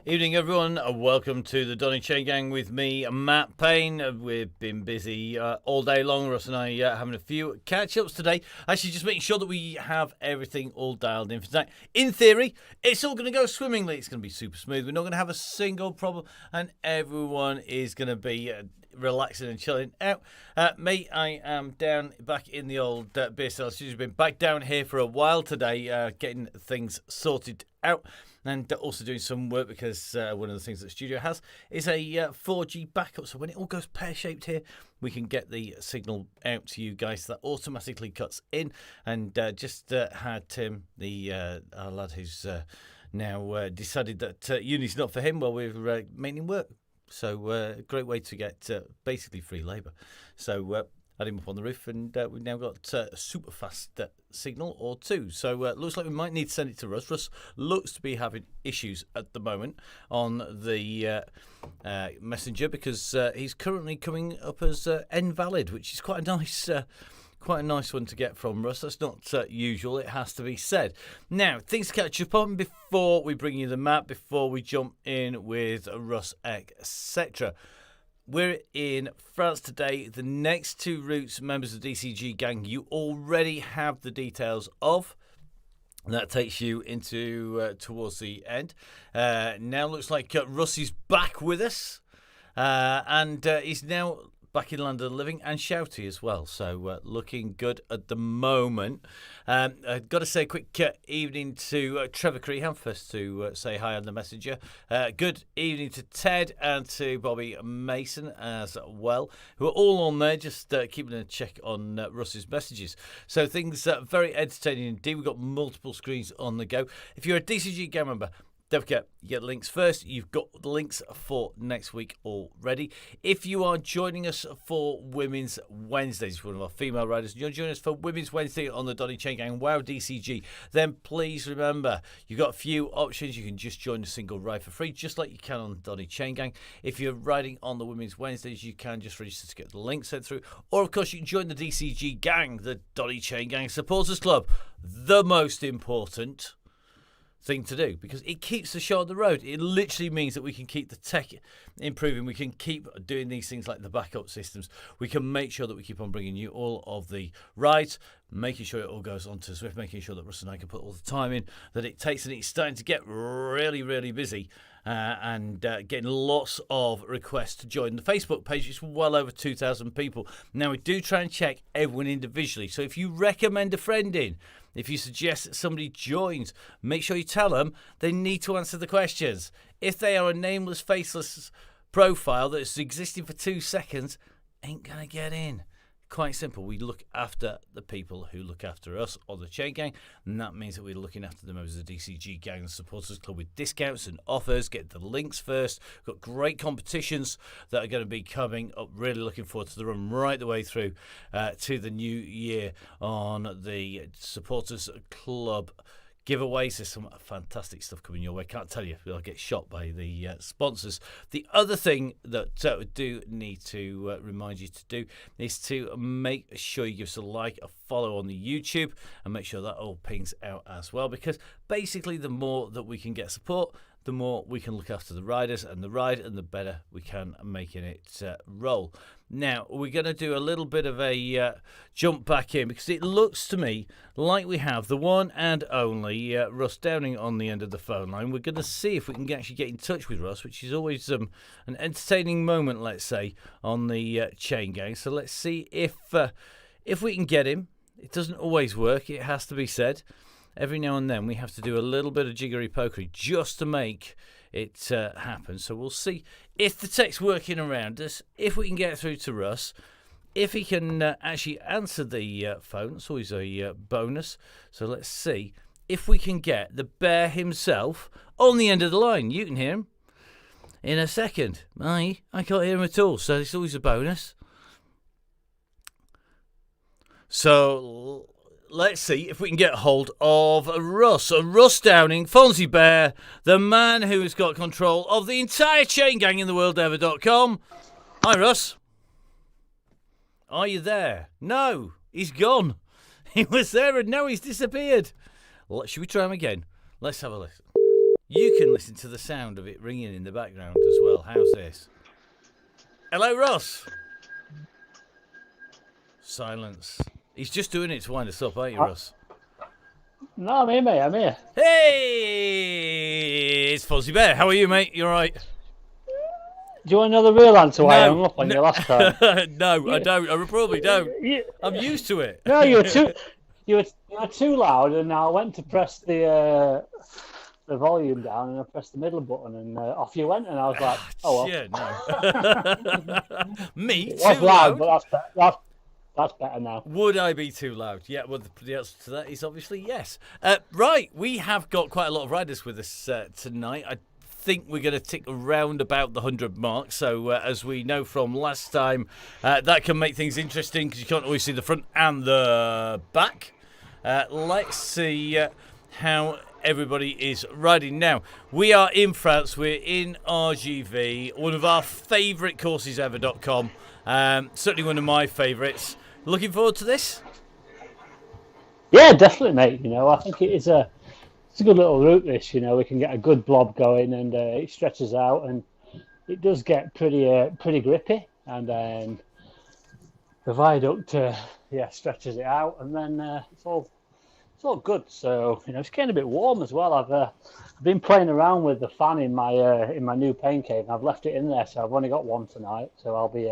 Evening, everyone. Welcome to the Donny Chaingang with me, Matt Payne. We've been busy all day long. Russ and I having a few catch-ups today. Actually, just making sure that we have everything all dialed in for tonight. In theory, it's all going to go swimmingly. It's going to be super smooth. We're not going to have a single problem, and everyone is going to be relaxing and chilling out. Me, I am down back in the old beer cellar. She's been back down here for a while today, getting things sorted out. And also doing some work because one of the things that the studio has is a 4G backup. So when it all goes pear-shaped here, we can get the signal out to you guys. That automatically cuts in. And just had Tim, our lad who's now decided that uni's not for him while we're making work. So great way to get basically free labour. So had him up on the roof, and we've now got a super fast signal or two. So looks like we might need to send it to Russ. Russ looks to be having issues at the moment on the messenger because he's currently coming up as invalid, which is quite a nice one to get from Russ. That's not usual, it has to be said. Now, things to catch up on before we bring you the map, before we jump in with Russ, etc. We're in France today. The next two routes, members of the DCG gang, you already have the details of. That takes you into towards the end. Now looks like Russ is back with us. And he's now back in London living and shouty as well. So looking good at the moment. I've got to say a quick evening to Trevor Crehan, first to say hi on the messenger. Good evening to Ted and to Bobby Mason as well, who are all on there, just keeping a check on Russ's messages. So things very entertaining indeed. We've got multiple screens on the go. If you're a DCG gang member, don't forget, you get links first. You've got the links for next week already. If you are joining us for Women's Wednesdays, one of our female riders, you're joining us for Women's Wednesday on the Donny Chaingang Wow DCG, then please remember, you've got a few options. You can just join a single ride for free, just like you can on Donny Chaingang. If you're riding on the Women's Wednesdays, you can just register to get the link sent through. Or, of course, you can join the DCG gang, the Donny Chaingang Supporters Club. The most important thing to do, because it keeps the show on the road. It literally means that we can keep the tech improving. We can keep doing these things like the backup systems. We can make sure that we keep on bringing you all of the rides, making sure it all goes onto Swift, making sure that Russ and I can put all the time in that it takes, and it's starting to get really, really busy. And getting lots of requests to join the Facebook page. It's well over 2,000 people. Now, we do try and check everyone individually. So if you recommend a friend in, if you suggest that somebody joins, make sure you tell them they need to answer the questions. If they are a nameless, faceless profile that's existing for 2 seconds, ain't going to get in. Quite simple. We look after the people who look after us on the Chain Gang, and that means that we're looking after the members of the DCG Gang and Supporters Club with discounts and offers. Get the links first. We've got great competitions that are going to be coming up. Really looking forward to the run right the way through to the new year on the Supporters Club giveaways. There's some fantastic stuff coming your way. Can't tell you, I'll get shot by the sponsors. The other thing that we do need to remind you to do is to make sure you give us a like, a follow on the YouTube, and make sure that all pings out as well, because basically the more that we can get support, the more we can look after the riders and the ride, and the better we can making it roll. Now, we're going to do a little bit of a jump back in, because it looks to me like we have the one and only Russ Downing on the end of the phone line. We're going to see if we can actually get in touch with Russ, which is always an entertaining moment, let's say, on the Chain Gang. So let's see if we can get him. It doesn't always work, it has to be said. Every now and then we have to do a little bit of jiggery-pokery just to make it happen. So we'll see if the tech's working around us, if we can get through to Russ, if he can actually answer the phone. It's always a bonus. So let's see if we can get the bear himself on the end of the line. You can hear him in a second. I can't hear him at all, so it's always a bonus. So let's see if we can get hold of Russ. Russ Downing, Fonzie Bear, the man who has got control of the entire Chain Gang in the world.ever.com. Hi, Russ. Are you there? No, he's gone. He was there and now he's disappeared. Should we try him again? Let's have a listen. you can listen to the sound of it ringing in the background as well. How's this? Hello, Ross. Silence. He's just doing it to wind us up, aren't you, Ross? No, I'm here, mate. I'm here. Hey, it's Fozzie Bear. How are you, mate? You all right? Do you want another real answer why I hung up on you last time? No, I don't. I probably don't. I'm used to it. No, you were too loud, and I went to press the volume down, and I pressed the middle button, and off you went, and I was like, oh well. Yeah, no. Me It too was loud, but that's better now. Would I be too loud? Yeah, well, the answer to that is obviously yes. Right, we have got quite a lot of riders with us tonight. I think we're going to tick around about the 100 mark. So, as we know from last time, that can make things interesting because you can't always see the front and the back. Let's see how everybody is riding now. We are in France. We're in RGV, one of our favourite courses ever.com. Certainly one of my favourites. Looking forward to this? Yeah, definitely, mate. I think it's a good little route. This, we can get a good blob going, and it stretches out, and it does get pretty grippy, and then the viaduct stretches it out, and then it's all good. So it's getting a bit warm as well. I've been playing around with the fan in my new pain cave, and I've left it in there, so I've only got one tonight. So I'll be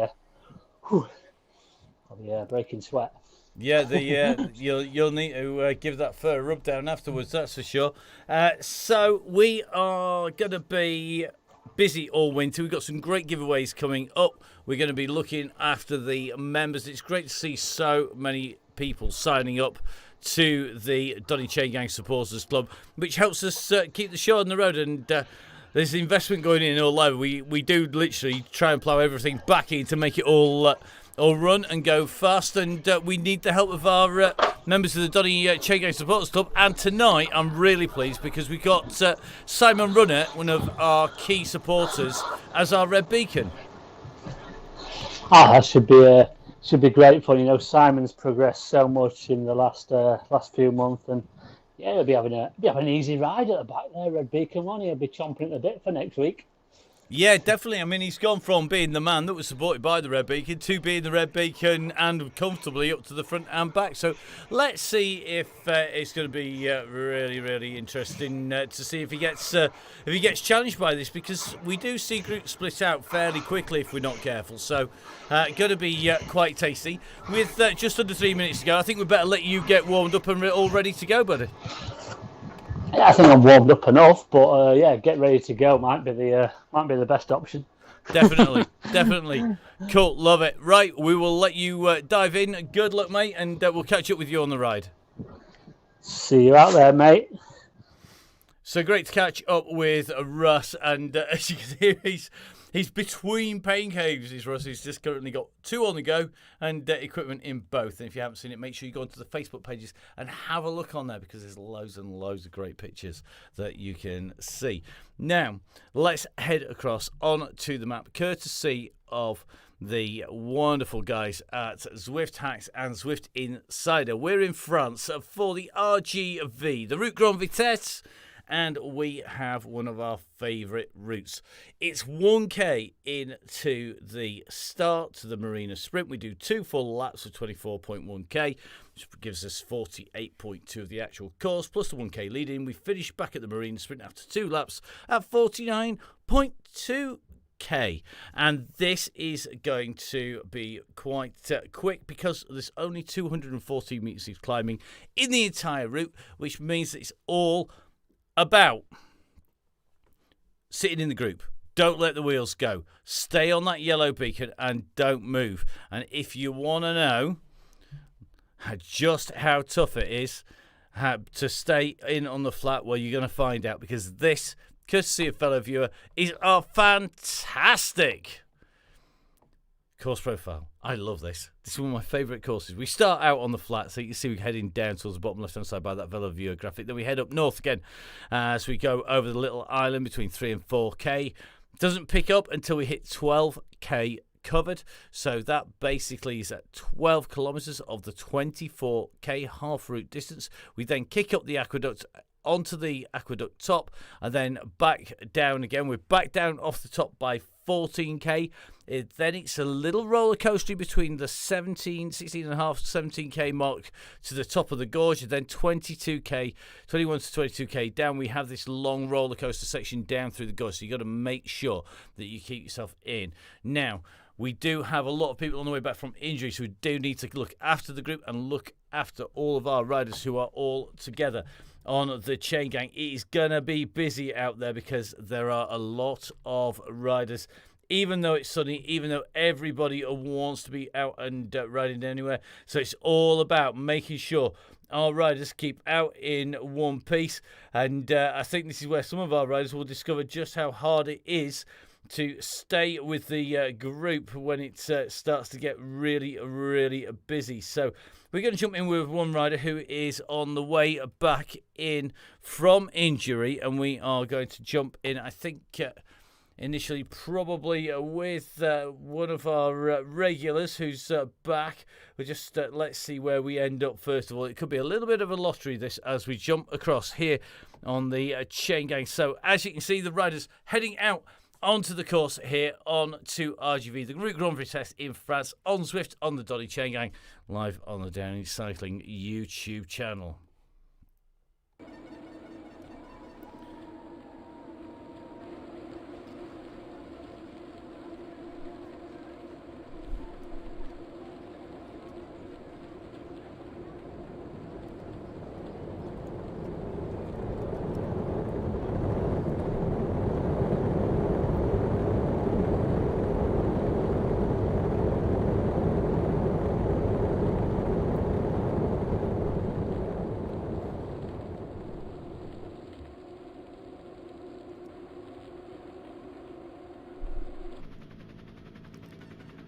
breaking sweat. Yeah, you'll need to give that fur a rub down afterwards, that's for sure. So we are going to be busy all winter. We've got some great giveaways coming up. We're going to be looking after the members. It's great to see so many people signing up to the Donny Chaingang Supporters Club, which helps us keep the show on the road. And there's investment going in all over. We do literally try and plough everything back in to make it all run and go fast, and we need the help of our members of the Donny Chaingang Supporters Club. And tonight I'm really pleased because we got Simon Runner, one of our key supporters, as our red beacon. That should be great fun. Simon's progressed so much in the last few months, and yeah, he'll be having an easy ride at the back there, red beacon one. He'll be chomping at the bit for next week. Yeah, definitely. I mean, he's gone from being the man that was supported by the Red Beacon to being the Red Beacon and comfortably up to the front and back. So let's see if it's going to be really, really interesting to see if he gets challenged by this, because we do see groups split out fairly quickly if we're not careful. So going to be quite tasty. With just under 3 minutes to go, I think we better let you get warmed up and all ready to go, buddy. Yeah, I think I'm warmed up enough, but get ready to go might be the best option. Definitely. Cool, love it. Right, we will let you dive in. Good luck, mate, and we'll catch up with you on the ride. See you out there, mate. So great to catch up with Russ, and as you can hear, he's between pain caves. He's just currently got 2 on the go and equipment in both. And if you haven't seen it, make sure you go onto the Facebook pages and have a look on there, because there's loads and loads of great pictures that you can see. Now, let's head across onto the map, courtesy of the wonderful guys at Zwift Hacks and Zwift Insider. We're in France for the RGV, the Route Grande Vitesse, and we have one of our favourite routes. It's 1k into the start to the Marina Sprint. We do 2 full laps of 24.1k, which gives us 48.2 of the actual course, plus the 1k lead in. We finish back at the Marina Sprint after 2 laps at 49.2k. And this is going to be quite quick, because there's only 214 metres of climbing in the entire route, which means that it's all about sitting in the group. Don't let the wheels go. Stay on that yellow beacon and don't move. And if you want to know just how tough it is to stay in on the flat, well, you're going to find out, because this, courtesy of fellow viewer, is a fantastic course profile. I love this. This is one of my favourite courses. We start out on the flat, so you can see we're heading down towards the bottom left-hand side by that Velo Viewer graphic. Then we head up north again as we go over the little island between 3 and 4k. Doesn't pick up until we hit 12k covered. So that basically is at 12 kilometres of the 24k half route distance. We then kick up the aqueduct onto the aqueduct top and then back down again. We're back down off the top by 14k. Then it's a little roller coaster between the 16 and a half, 17k mark to the top of the gorge, and then 22k, 21 to 22k down. We have this long roller coaster section down through the gorge, so you got to make sure that you keep yourself in. Now, we do have a lot of people on the way back from injury, so we do need to look after the group and look after all of our riders who are all together on the Chaingang. It is going to be busy out there because there are a lot of riders. Even though it's sunny, even though everybody wants to be out and riding anywhere. So it's all about making sure our riders keep out in one piece. And I think this is where some of our riders will discover just how hard it is to stay with the group when it starts to get really, really busy. So we're going to jump in with one rider who is on the way back in from injury. And we are going to jump in, I think... initially probably with one of our regulars who's back. We'll just let's see where we end up first of all. It could be a little bit of a lottery this as we jump across here on the Chaingang. So as you can see, the riders heading out onto the course here on to RGV, the Route Grande Vitesse in France, on Zwift, on the Donny Chaingang, live on the Downhill Cycling YouTube channel.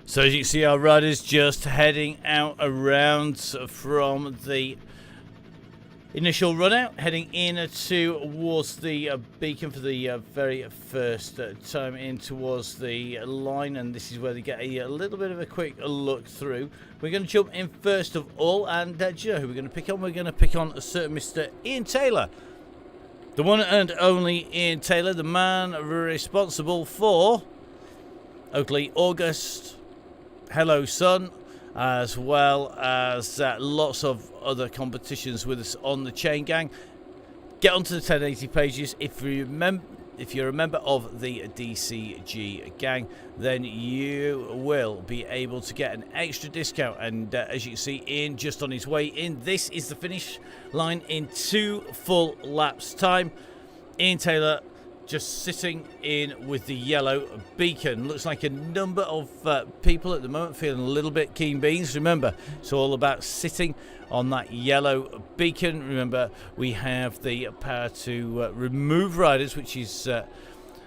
So as you can see, our riders just heading out around from the initial run out, heading in towards the beacon for the very first time in towards the line, and this is where they get a little bit of a quick look through. We're going to jump in first of all, and do you know who we're going to pick on? We're going to pick on a certain Mr. Ian Taylor. The one and only Ian Taylor, the man responsible for Oakley August, Hello Sun, as well as lots of other competitions with us on the Chaingang. Get onto the 1080 pages. If you're a member of the DCG gang, then you will be able to get an extra discount. And as you can see, Ian just on his way in. This is the finish line in 2 full laps time. Ian Taylor just sitting in with the yellow beacon. Looks like a number of people at the moment feeling a little bit keen beans. Remember, it's all about sitting on that yellow beacon. Remember, we have the power to remove riders, which is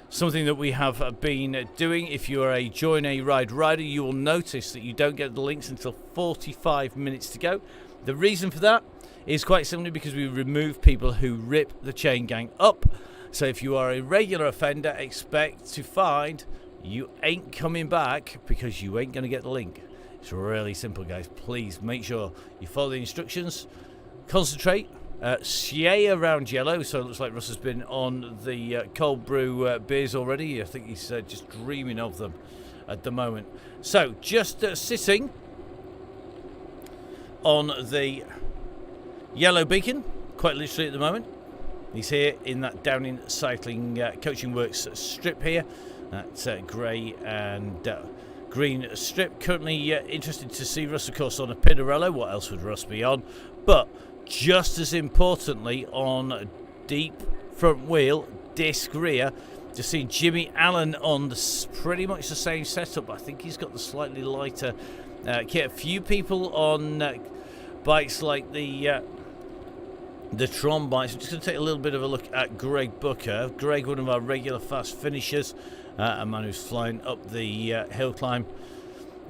something that we have been doing. If you are a Join a Ride rider, you will notice that you don't get the links until 45 minutes to go. The reason for that is quite simply because we remove people who rip the Chaingang up. So if you are a regular offender, expect to find you ain't coming back because you ain't going to get the link. It's really simple, guys. Please make sure you follow the instructions. Concentrate. Sway around yellow. So it looks like Russ has been on the cold brew beers already. I think he's just dreaming of them at the moment. So just sitting on the yellow beacon, quite literally at the moment. He's here in that Downhill Cycling Coaching Works strip here. That's grey and green strip. Currently interested to see Russ, of course, on a Pinarello. What else would Russ be on? But just as importantly, on deep front wheel, disc rear, just seeing Jimmy Allen on pretty much the same setup. I think he's got the slightly lighter kit. A few people on bikes like the Tron bikes. I'm just going to take a little bit of a look at Greg Booker. Greg, one of our regular fast finishers, a man who's flying up the hill climb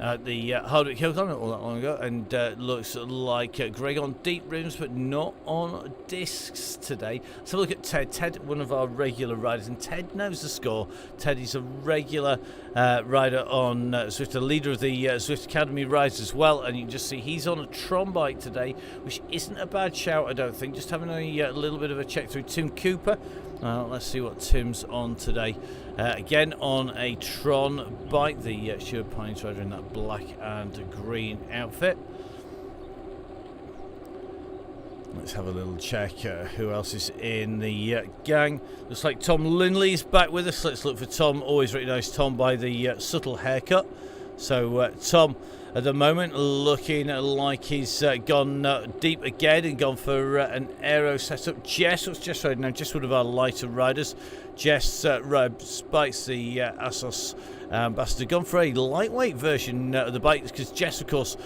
at the Hardwick Hill Climb not all that long ago, and looks like Greg on deep rims but not on discs today. Let's have a look at Ted. Ted, one of our regular riders, and Ted knows the score. Ted is a regular rider on Zwift, a leader of the Zwift Academy rides as well, and you can just see he's on a Tron bike today, which isn't a bad shout, I don't think. Just having a little bit of a check through Tim Cooper. Let's see what Tim's on today. Again on a Tron bike, the Sure Pines rider in that black and green outfit. Let's have a little check who else is in the gang. Looks like Tom Lindley's back with us. Let's look for Tom. Always recognise Tom by the subtle haircut. So Tom at the moment looking like he's gone deep again and gone for an aero setup. Jess, what's Jess riding now? Jess, one of our lighter riders. Jess spikes the Asos Ambassador. Gone for a lightweight version of the bike because Jess, of course,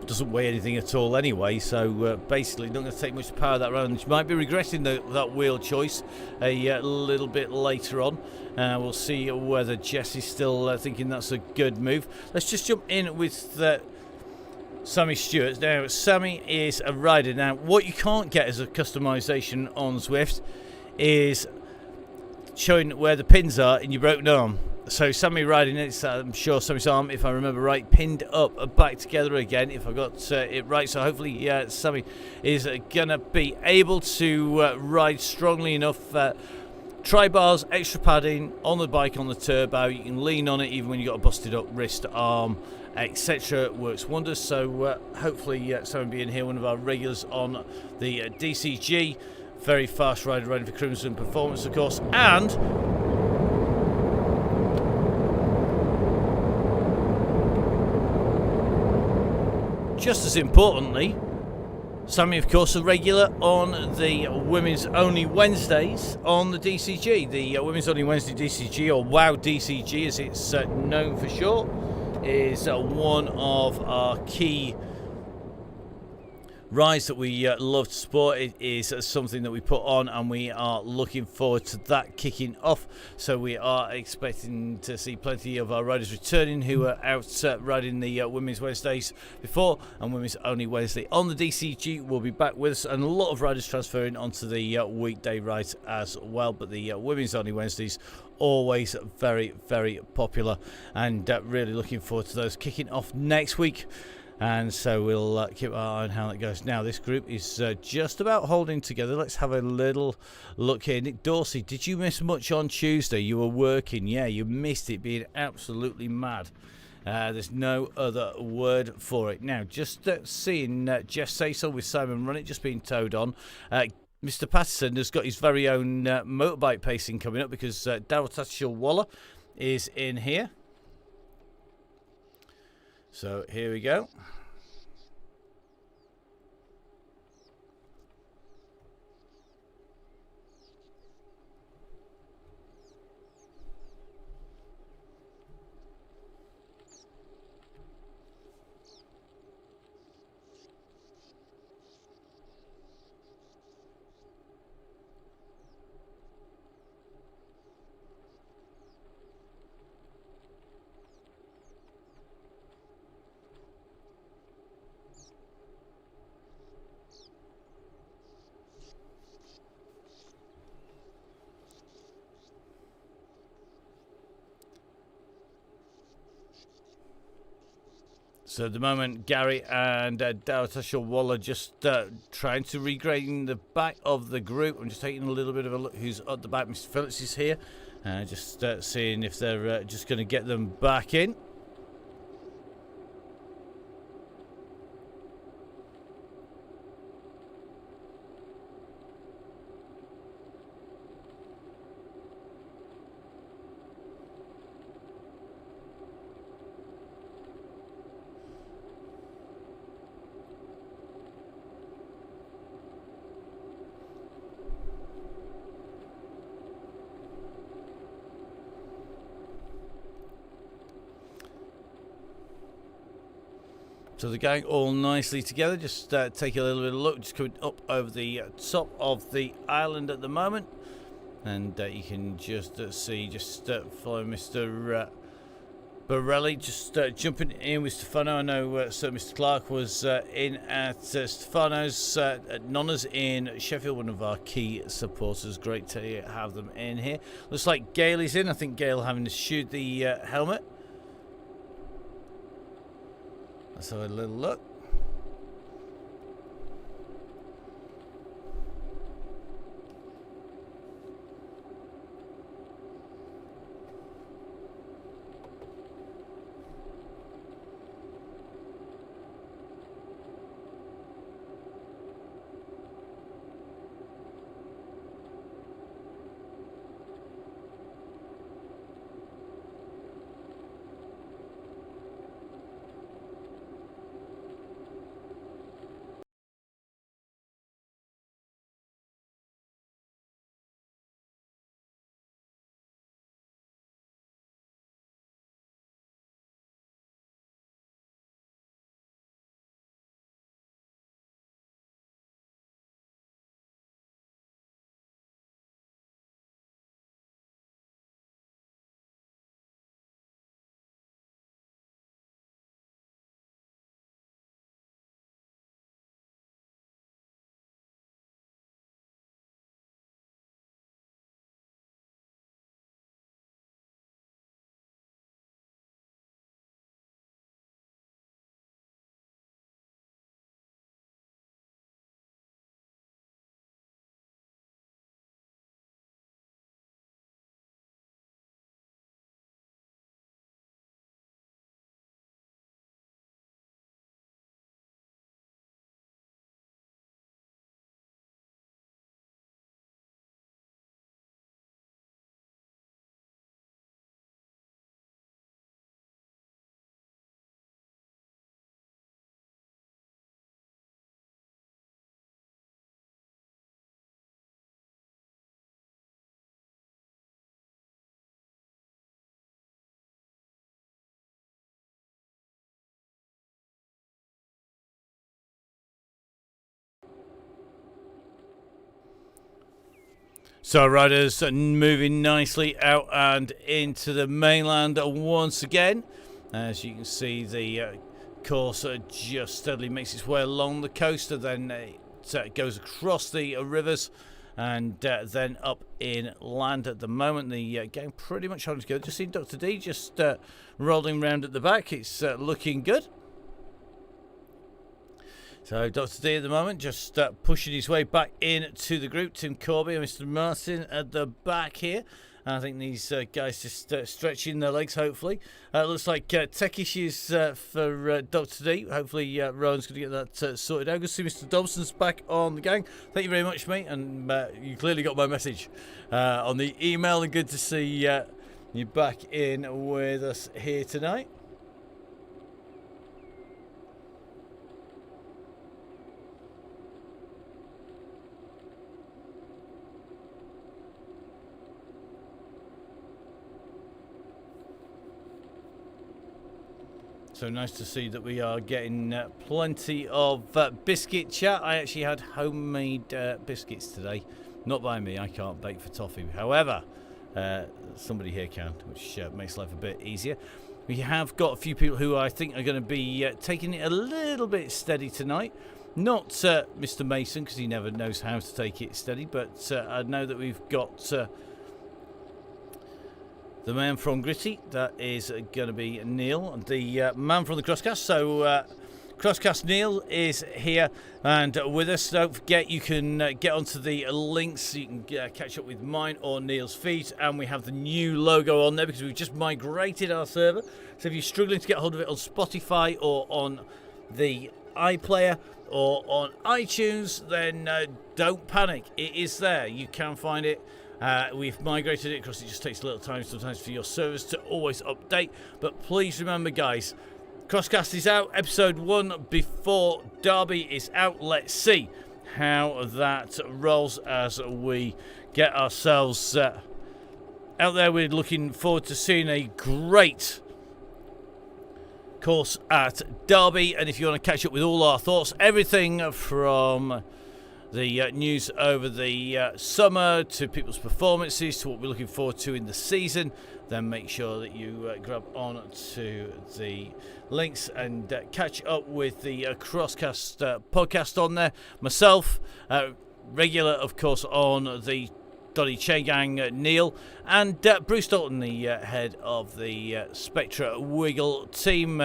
doesn't weigh anything at all anyway, so basically not going to take much power of that round. She might be regretting that wheel choice a little bit later on. We'll see whether Jess is still thinking that's a good move. Let's just jump in with Sammy Stewart. Now, Sammy is a rider. Now, what you can't get as a customization on Zwift is showing where the pins are in your broken arm. So Sammy riding it, I'm sure Sammy's arm, if I remember right, pinned up back together again, if I got it right. So hopefully Sammy is going to be able to ride strongly enough. Tri-bars, extra padding on the bike, on the turbo. You can lean on it even when you've got a busted up wrist, arm, etc. Works wonders. So hopefully Sammy being here, one of our regulars on the DCG. Very fast rider, riding for Crimson Performance, of course. And just as importantly, Sammy, of course, a regular on the Women's Only Wednesdays on the DCG. The Women's Only Wednesday DCG, or WOW DCG as it's known for short, is one of our key rides that we love to support. It is something that we put on, and we are looking forward to that kicking off. So we are expecting to see plenty of our riders returning who are out riding the Women's Wednesdays before, and Women's Only Wednesday on the DCG will be back with us, and a lot of riders transferring onto the weekday rides as well. But the Women's Only Wednesdays always very, very popular, and really looking forward to those kicking off next week. And so we'll keep our eye on how that goes. Now, this group is just about holding together. Let's have a little look here. Nick Dorsey, did you miss much on Tuesday? You were working. Yeah, you missed it, being absolutely mad. There's no other word for it. Now, just seeing Jeff Saysel with Simon Runnett just being towed on. Mr. Patterson has got his very own motorbike pacing coming up because Daryl Tatchell-Waller is in here. So here we go. So at the moment, Gary and Daryl Tatchell-Waller just trying to regain the back of the group. I'm just taking a little bit of a look who's at the back. Mr. Phillips is here. Just seeing if they're just going to get them back in. So they're going all nicely together. Just take a little bit of a look. Just coming up over the top of the island at the moment. And you can just see, just follow Mr. Borelli just jumping in with Stefano. I know Sir Mr. Clark was in at Stefano's at Nonna's in Sheffield, one of our key supporters. Great to have them in here. Looks like Gale is in. I think Gale having to shoot the helmet. Let's have a little look. So riders moving nicely out and into the mainland once again. As you can see, the course just steadily makes its way along the coast, and then it goes across the rivers and then up in land. At the moment, the game pretty much on to go. Just seen Dr. D just rolling around at the back. It's looking good. So Dr. D at the moment just pushing his way back into the group. Tim Corby and Mr. Martin at the back here. I think these guys just stretching their legs, hopefully. Looks like tech issues for Dr. D. Hopefully Rowan's going to get that sorted out. Good to see Mr. Dobson's back on the gang. Thank you very much, mate. And you clearly got my message on the email. And good to see you back in with us here tonight. So nice to see that we are getting plenty of biscuit chat. I actually had homemade biscuits today. Not by me, I can't bake for toffee. However, somebody here can, which makes life a bit easier. We have got a few people who I think are going to be taking it a little bit steady tonight. Not Mr. Mason, because he never knows how to take it steady, but I know that we've got... the man from Gritty, that is going to be Neil, the man from the Crosscast. So, Crosscast Neil is here and with us. Don't forget, you can get onto the links. You can catch up with mine or Neil's feed. And we have the new logo on there because we've just migrated our server. So, if you're struggling to get hold of it on Spotify or on the iPlayer or on iTunes, then don't panic. It is there. You can find it. We've migrated it because it just takes a little time sometimes for your servers to always update. But please remember, guys, Crosscast is out. Episode 1 before Derby is out. Let's see how that rolls as we get ourselves out there. We're looking forward to seeing a great course at Derby. And if you want to catch up with all our thoughts, everything from... the news over the summer to people's performances to what we're looking forward to in the season, then make sure that you grab on to the links and catch up with the Crosscast podcast on there. Myself, regular, of course, on the Donny Chaingang, Neil, and Bruce Dalton, the head of the Spectra Wiggle team,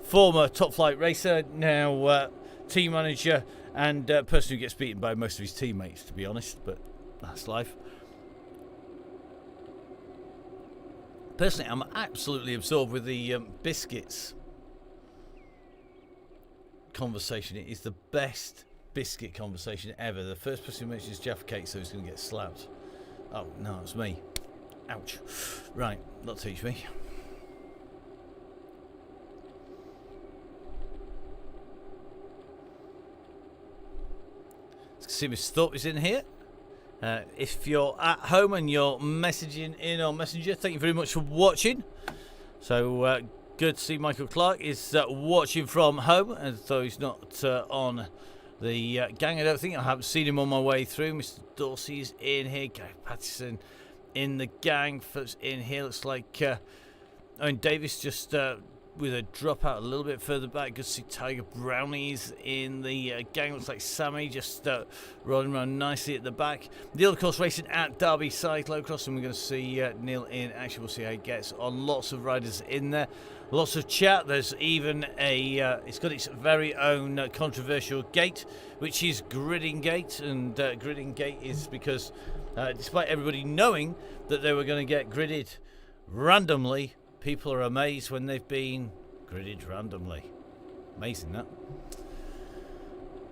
former top flight racer, now team manager, and person who gets beaten by most of his teammates, to be honest, but that's life. Personally, I'm absolutely absorbed with the biscuits conversation. It is the best biscuit conversation ever. The first person who mentions Jaffa Cake, so he's going to get slapped. Oh, no, it's me. Ouch. Right, not teach me. See, Mr. Thorpe is in here. If you're at home and you're messaging in on Messenger, thank you very much for watching. So good to see Michael Clark is watching from home, and though he's not on the gang, I don't think. I haven't seen him on my way through. Mr. Dorsey's in here. Gary Patterson in the gang. Folks in here. Looks like Owen Davis just with a drop out a little bit further back. Good to see Tiger Brownies in the gang. Looks like Sammy just rolling around nicely at the back. Neil, of course, racing at Derby Cyclocross, and we're going to see Neil in action. We'll see how he gets on. Lots of riders in there. Lots of chat. There's even it's got its very own controversial gate, which is Gridding Gate. And Gridding Gate is because despite everybody knowing that they were going to get gridded randomly, people are amazed when they've been gridded randomly. Amazing, that.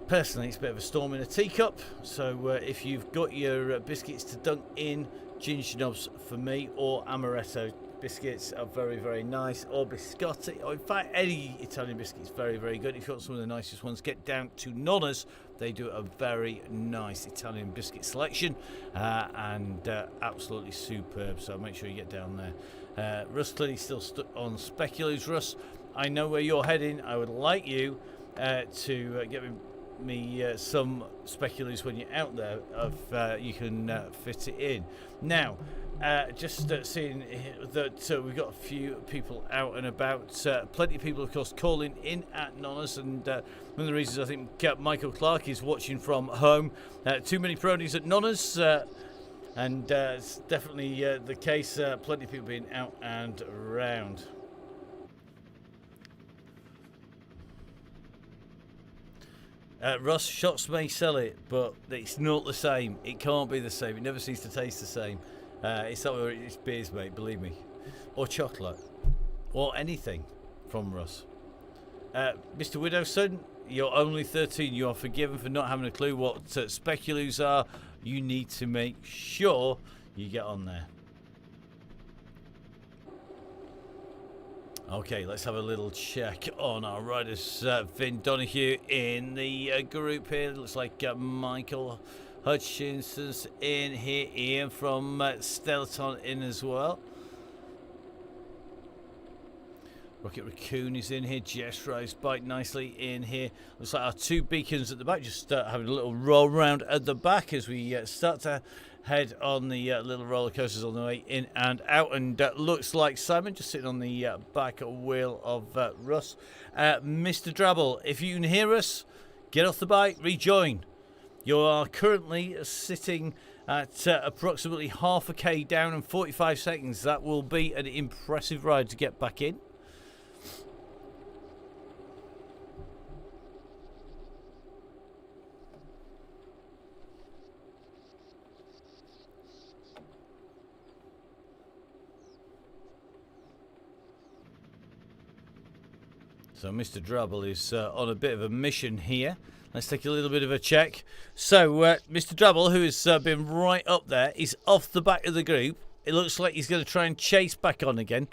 Personally, it's a bit of a storm in a teacup. So if you've got your biscuits to dunk in, ginger knobs for me, or amaretto biscuits are very, very nice, or biscotti, or in fact any Italian biscuit is very, very good. If you want some of the nicest ones, get down to Nonna's. They do a very nice Italian biscuit selection, and absolutely superb, so make sure you get down there. Russ clearly still stuck on Speculoos. Russ, I know where you're heading. I would like you to get me some Speculoos when you're out there, if you can fit it in. Now, just seeing that we've got a few people out and about. Plenty of people, of course, calling in at Nonna's, and one of the reasons I think Michael Clark is watching from home. Too many ponies at Nonna's, and it's definitely the case. Plenty of people being out and around. Russ, shots may sell it, but it's not the same. It can't be the same. It never seems to taste the same. It's not where it's beers, mate, believe me. Or chocolate. Or anything from Russ. Mr. Widowson, you're only 13. You are forgiven for not having a clue what Speculoos are. You need to make sure you get on there. Okay, let's have a little check on our riders. Vin Donahue in the group here. Looks like Michael Hutchinson's in here. Ian from Stellaton in as well. Rocket Raccoon is in here. Jess rides bike nicely in here. Looks like our two beacons at the back. Just having a little roll round at the back as we start to head on the little roller coasters on the way in and out. And looks like Simon just sitting on the back wheel of Russ. Mr. Drabble, if you can hear us, get off the bike, rejoin. You are currently sitting at approximately half a K down in 45 seconds. That will be an impressive ride to get back in. So Mr. Drabble is on a bit of a mission here. Let's take a little bit of a check. So Mr. Drabble, who has been right up there, is off the back of the group. It looks like he's going to try and chase back on again.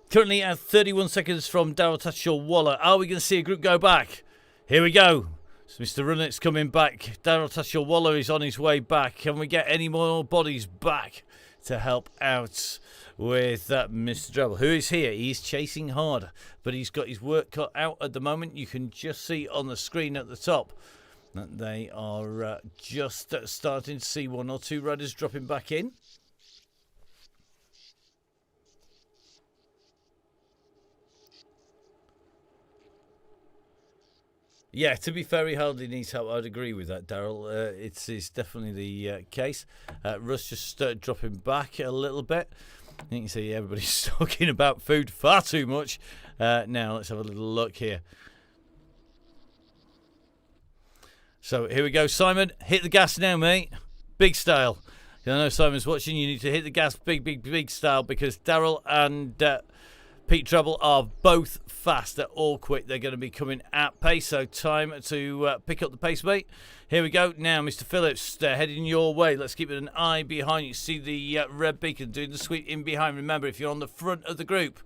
Currently at 31 seconds from Darryl Tatchell Waller. Are we going to see a group go back? Here we go. So Mr. Runnett's coming back. Darryl Tatchell Waller is on his way back. Can we get any more bodies back to help out with Mr. Drabble, who is here? He's chasing hard, but he's got his work cut out at the moment. You can just see on the screen at the top that they are just starting to see one or two riders dropping back in. Yeah, to be fair, he hardly needs help. I'd agree with that, Daryl. It's definitely the case. Russ just dropping back a little bit. You can see everybody's talking about food far too much. Now, let's have a little look here. So, here we go. Simon, hit the gas now, mate. Big style. I know Simon's watching. You need to hit the gas big style because Daryl and Pete Treble are both fast. They're all quick. They're going to be coming at pace. So time to pick up the pace, mate. Here we go. Now, Mr. Phillips, heading your way. Let's keep an eye behind you. See the red beacon doing the sweep in behind. Remember, if you're on the front of the group,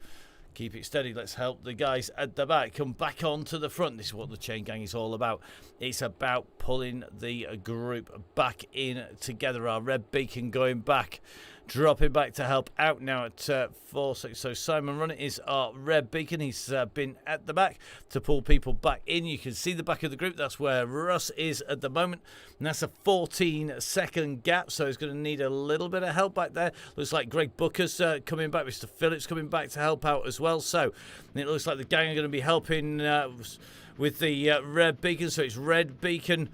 keep it steady. Let's help the guys at the back come back onto the front. This is what the chain gang is all about. It's about pulling the group back in together. Our red beacon going back. Dropping back to help out now at 4-6. So Simon Runner is our red beacon. He's been at the back to pull people back in. You can see the back of the group. That's where Russ is at the moment. And that's a 14-second gap. So he's going to need a little bit of help back there. Looks like Greg Booker's coming back. Mr. Phillips coming back to help out as well. So it looks like the gang are going to be helping with the red beacon. So it's red beacon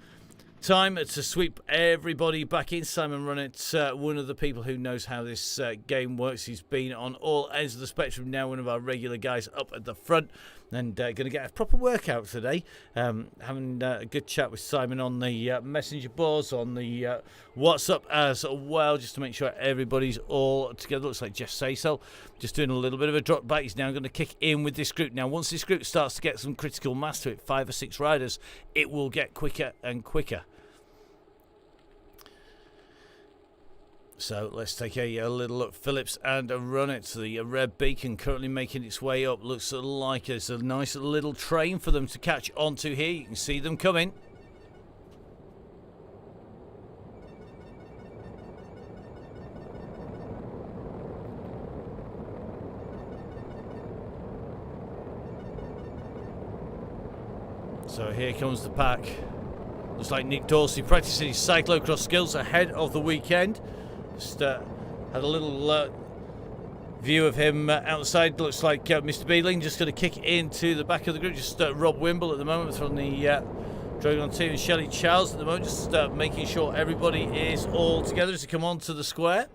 time to sweep everybody back in. Simon Runnett, one of the people who knows how this game works. He's been on all ends of the spectrum now, one of our regular guys up at the front, and going to get a proper workout today. Having a good chat with Simon on the messenger boards, on the WhatsApp as well, just to make sure everybody's all together. Looks like Jeff Saysel just doing a little bit of a drop back. He's now going to kick in with this group. Now, once this group starts to get some critical mass to it, 5 or 6 riders, it will get quicker and quicker. So let's take a little look. Phillips and Runnett, the red beacon currently making its way up. Looks like it's a nice little train for them to catch onto here. You can see them coming. So here comes the pack. Looks like Nick Dorsey practicing his cyclocross skills ahead of the weekend. Just had a little view of him outside. Looks like Mr. Beeling just going to kick into the back of the group. Just Rob Wimble at the moment from the Dragon team, and Shelley Charles at the moment. Just making sure everybody is all together as they come onto the square.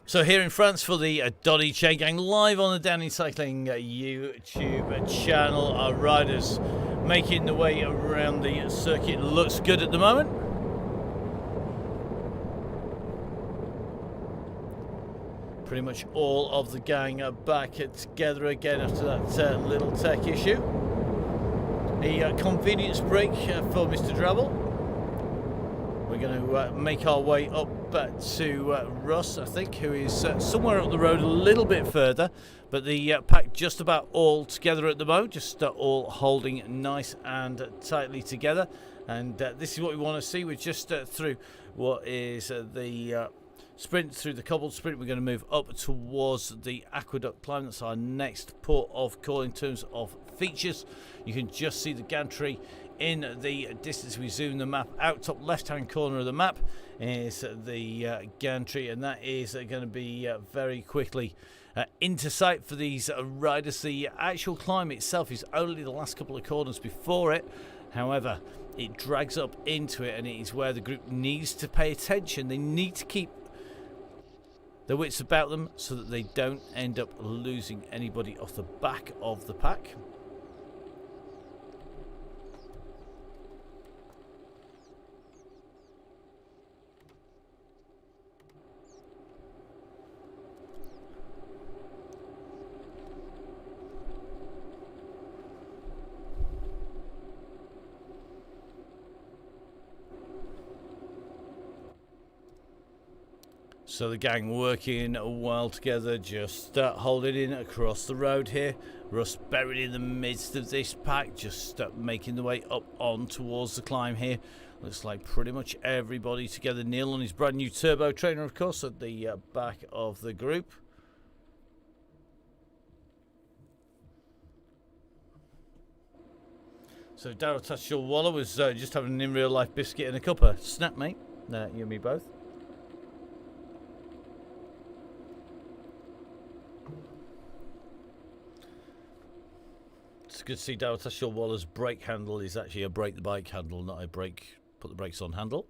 So here in France for the Donny Chaingang, live on the Downey Cycling YouTube channel. Our riders making the way around the circuit. Looks good at the moment. Pretty much all of the gang are back together again after that little tech issue. A convenience break for Mr. Drabble. We're going to make our way up to Russ, I think, who is somewhere up the road a little bit further. But the pack just about all together at the moment, just all holding nice and tightly together. And this is what we want to see. We're just through what is the sprint, through the cobbled sprint. We're going to move up towards the aqueduct climb. That's our next port of call in terms of features. You can just see the gantry in the distance. We zoom the map out, top left hand corner of the map is the gantry, and that is going to be very quickly into sight for these riders. The actual climb itself is only the last couple of corners before it. However, it drags up into it, and it is where the group needs to pay attention. They need to keep their wits about them so that they don't end up losing anybody off the back of the pack. So the gang working well together, just holding in across the road here. Russ buried in the midst of this pack, just making the way up on towards the climb here. Looks like pretty much everybody together. Neil on his brand new turbo trainer, of course, at the back of the group. So Darryl Tatchell Waller was just having an in real life biscuit and a cuppa. Snap, mate. You and me both. good to see Darryl Tashel Waller's brake handle is actually a brake the bike handle, not a brake, put the brakes on handle.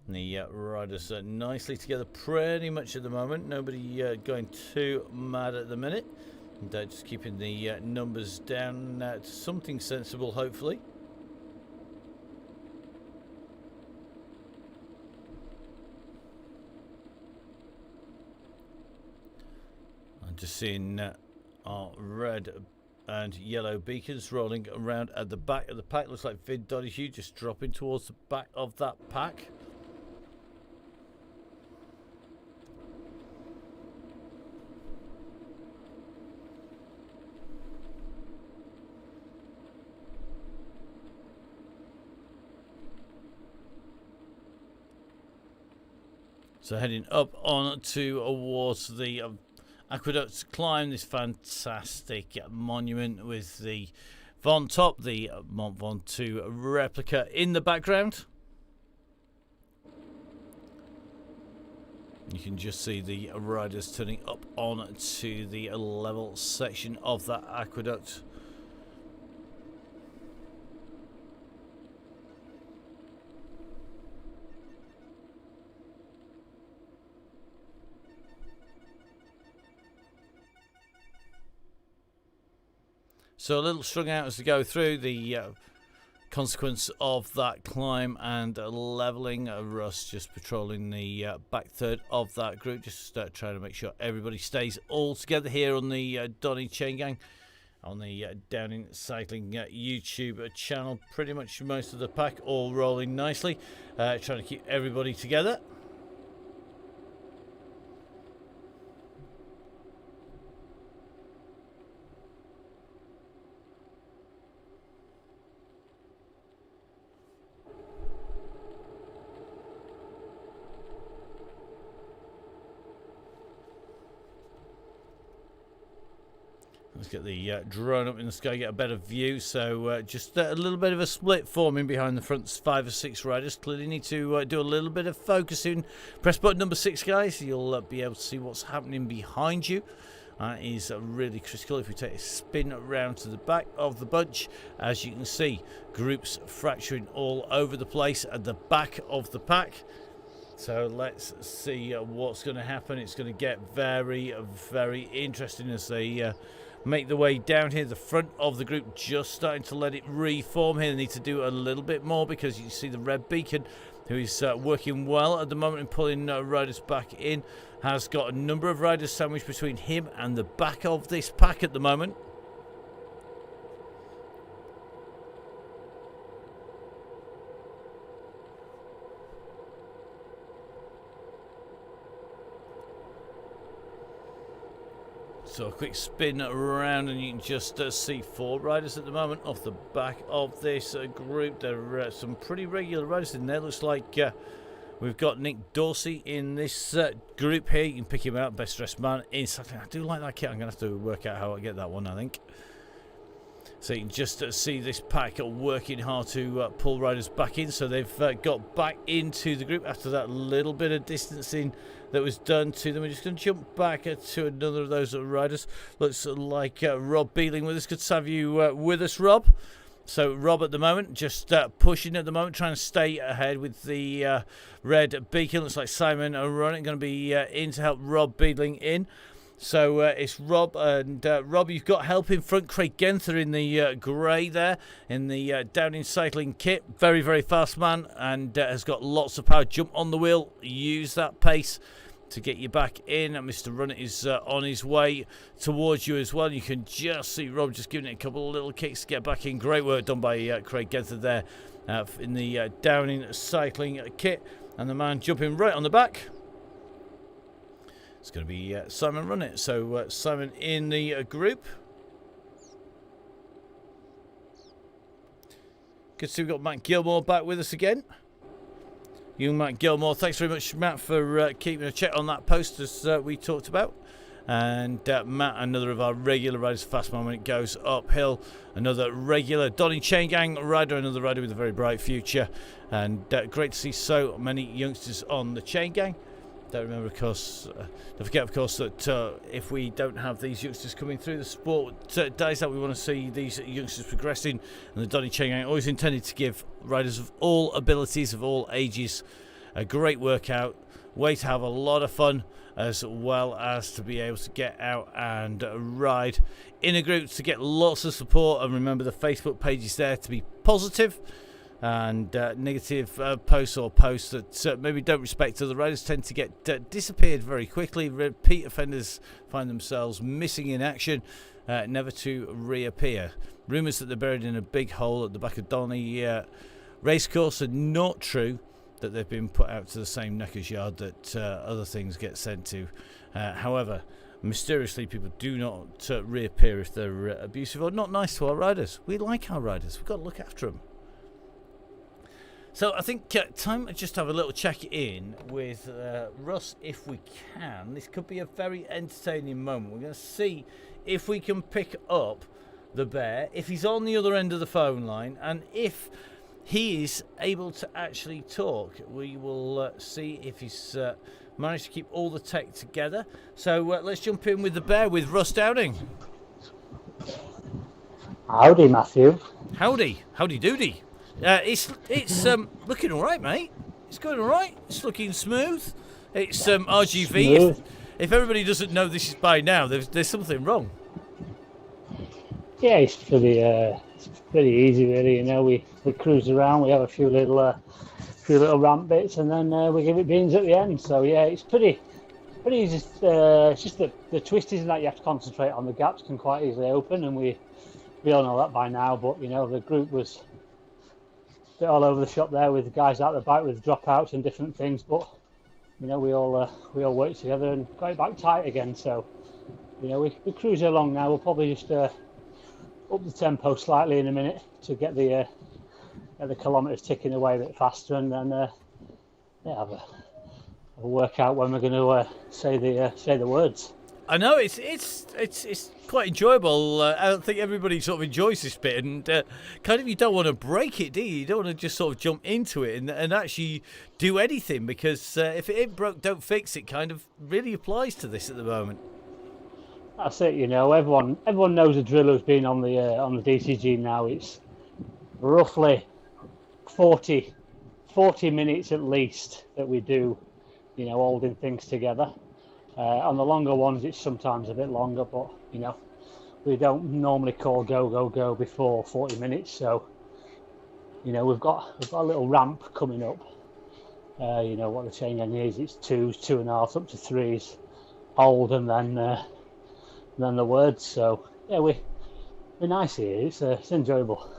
And the riders are nicely together pretty much at the moment. Nobody going too mad at the minute. And just keeping the numbers down to something sensible, hopefully. I'm just seeing our red and yellow beacons rolling around at the back of the pack. Looks like Vid Donahue just dropping towards the back of that pack. So heading up on towards the Aqueduct to climb this fantastic monument with the Von Top, the Mont Ventoux replica in the background. You can just see the riders turning up on to the level section of that aqueduct. So a little strung out as we go through the consequence of that climb and levelling. Russ just patrolling the back third of that group, just trying to make sure everybody stays all together here on the Donny Chaingang on the Downing Cycling YouTube channel. Pretty much most of the pack all rolling nicely, trying to keep everybody together. Let's get the drone up in the sky, get a better view. So just a little bit of a split forming behind the front 5 or 6 riders. Clearly need to do a little bit of focusing. Press button number 6, guys. You'll be able to see what's happening behind you. That is really critical. If we take a spin around to the back of the bunch, as you can see, groups fracturing all over the place at the back of the pack. So let's see what's going to happen. It's going to get very, very interesting as they make the way down here. The front of the group just starting to let it reform here. They need to do a little bit more because you see the red beacon, who is working well at the moment and pulling riders back in, has got a number of riders sandwiched between him and the back of this pack at the moment. So a quick spin around and you can just see 4 riders at the moment off the back of this group. There are some pretty regular riders in there. Looks like we've got Nick Dorsey in this group here. You can pick him out, best dressed man in cycling. I do like that kit. I'm going to have to work out how I get that one, I think. So you can just see this pack working hard to pull riders back in. So they've got back into the group after that little bit of distancing that was done to them. We're just going to jump back to another of those riders. Looks like Rob Beeling with us. Good to have you with us, Rob. So Rob at the moment just pushing at the moment, trying to stay ahead with the red beacon. Looks like Simon running, going to be in to help Rob Beeling in. So it's Rob, and Rob, you've got help in front. Craig Genther in the grey there, in the Downing Cycling kit. Very, very fast man, and has got lots of power. Jump on the wheel, use that pace to get you back in. And Mr. Runnett is on his way towards you as well. You can just see Rob just giving it a couple of little kicks to get back in. Great work done by Craig Genther there in the Downing Cycling kit. And the man jumping right on the back, it's going to be Simon Runnett. So Simon in the group. Good to see we've got Matt Gilmore back with us again. You, Matt Gilmore, thanks very much, Matt, for keeping a check on that post as we talked about. And Matt, another of our regular riders, fast man when it goes uphill. Another regular Donny Chaingang rider, another rider with a very bright future. And great to see so many youngsters on the Chaingang. Don't forget, of course, that if we don't have these youngsters coming through the sport days, that we want to see these youngsters progressing, and the Donny Chaingang always intended to give riders of all abilities, of all ages, a great workout, way to have a lot of fun, as well as to be able to get out and ride in a group, to get lots of support. And remember, the Facebook page is there to be positive, and negative posts or posts that maybe don't respect other riders tend to get disappeared very quickly. Repeat offenders find themselves missing in action, never to reappear. Rumours that they're buried in a big hole at the back of Donny racecourse are not true, that they've been put out to the same knackers yard that other things get sent to. However, mysteriously, people do not reappear if they're abusive or not nice to our riders. We like our riders. We've got to look after them. So I think time to just have a little check-in with Russ if we can. This could be a very entertaining moment. We're going to see if we can pick up the bear, if he's on the other end of the phone line, and if he is able to actually talk. We will see if he's managed to keep all the tech together. So let's jump in with the bear, with Russ Downing. Howdy, Matthew. Howdy doody. It's looking all right, mate. It's going all right. It's looking smooth. It's RGV. Smooth. If everybody doesn't know this is by now, there's something wrong. Yeah, it's pretty easy, really. You know, we cruise around. We have a few little ramp bits, and then we give it beans at the end. So yeah, it's pretty easy. It's just that the twisties and that you have to concentrate on. The gaps can quite easily open, and we all know that by now. But you know, the group was a bit all over the shop there, with the guys out the back with dropouts and different things. But you know, we all worked together and got it back tight again. So you know, we cruise along now. We'll probably just up the tempo slightly in a minute to get the kilometres ticking away a bit faster, and then have a workout when we're going to say the words. I know it's quite enjoyable. I don't think everybody sort of enjoys this bit, and kind of you don't want to break it, do you? You don't want to just sort of jump into it and actually do anything, because if it ain't broke, don't fix it. Kind of really applies to this at the moment. That's it, you know. Everyone knows the drill who's been on the DCG now. It's roughly 40 minutes at least that we do, you know, holding things together. On the longer ones, it's sometimes a bit longer, but you know, we don't normally call go before 40 minutes. So, you know, we've got a little ramp coming up. You know what the Chaingang is? It's 2s, 2.5s, up to 3s, hold, and then the words. So yeah, we're nice here. It's enjoyable.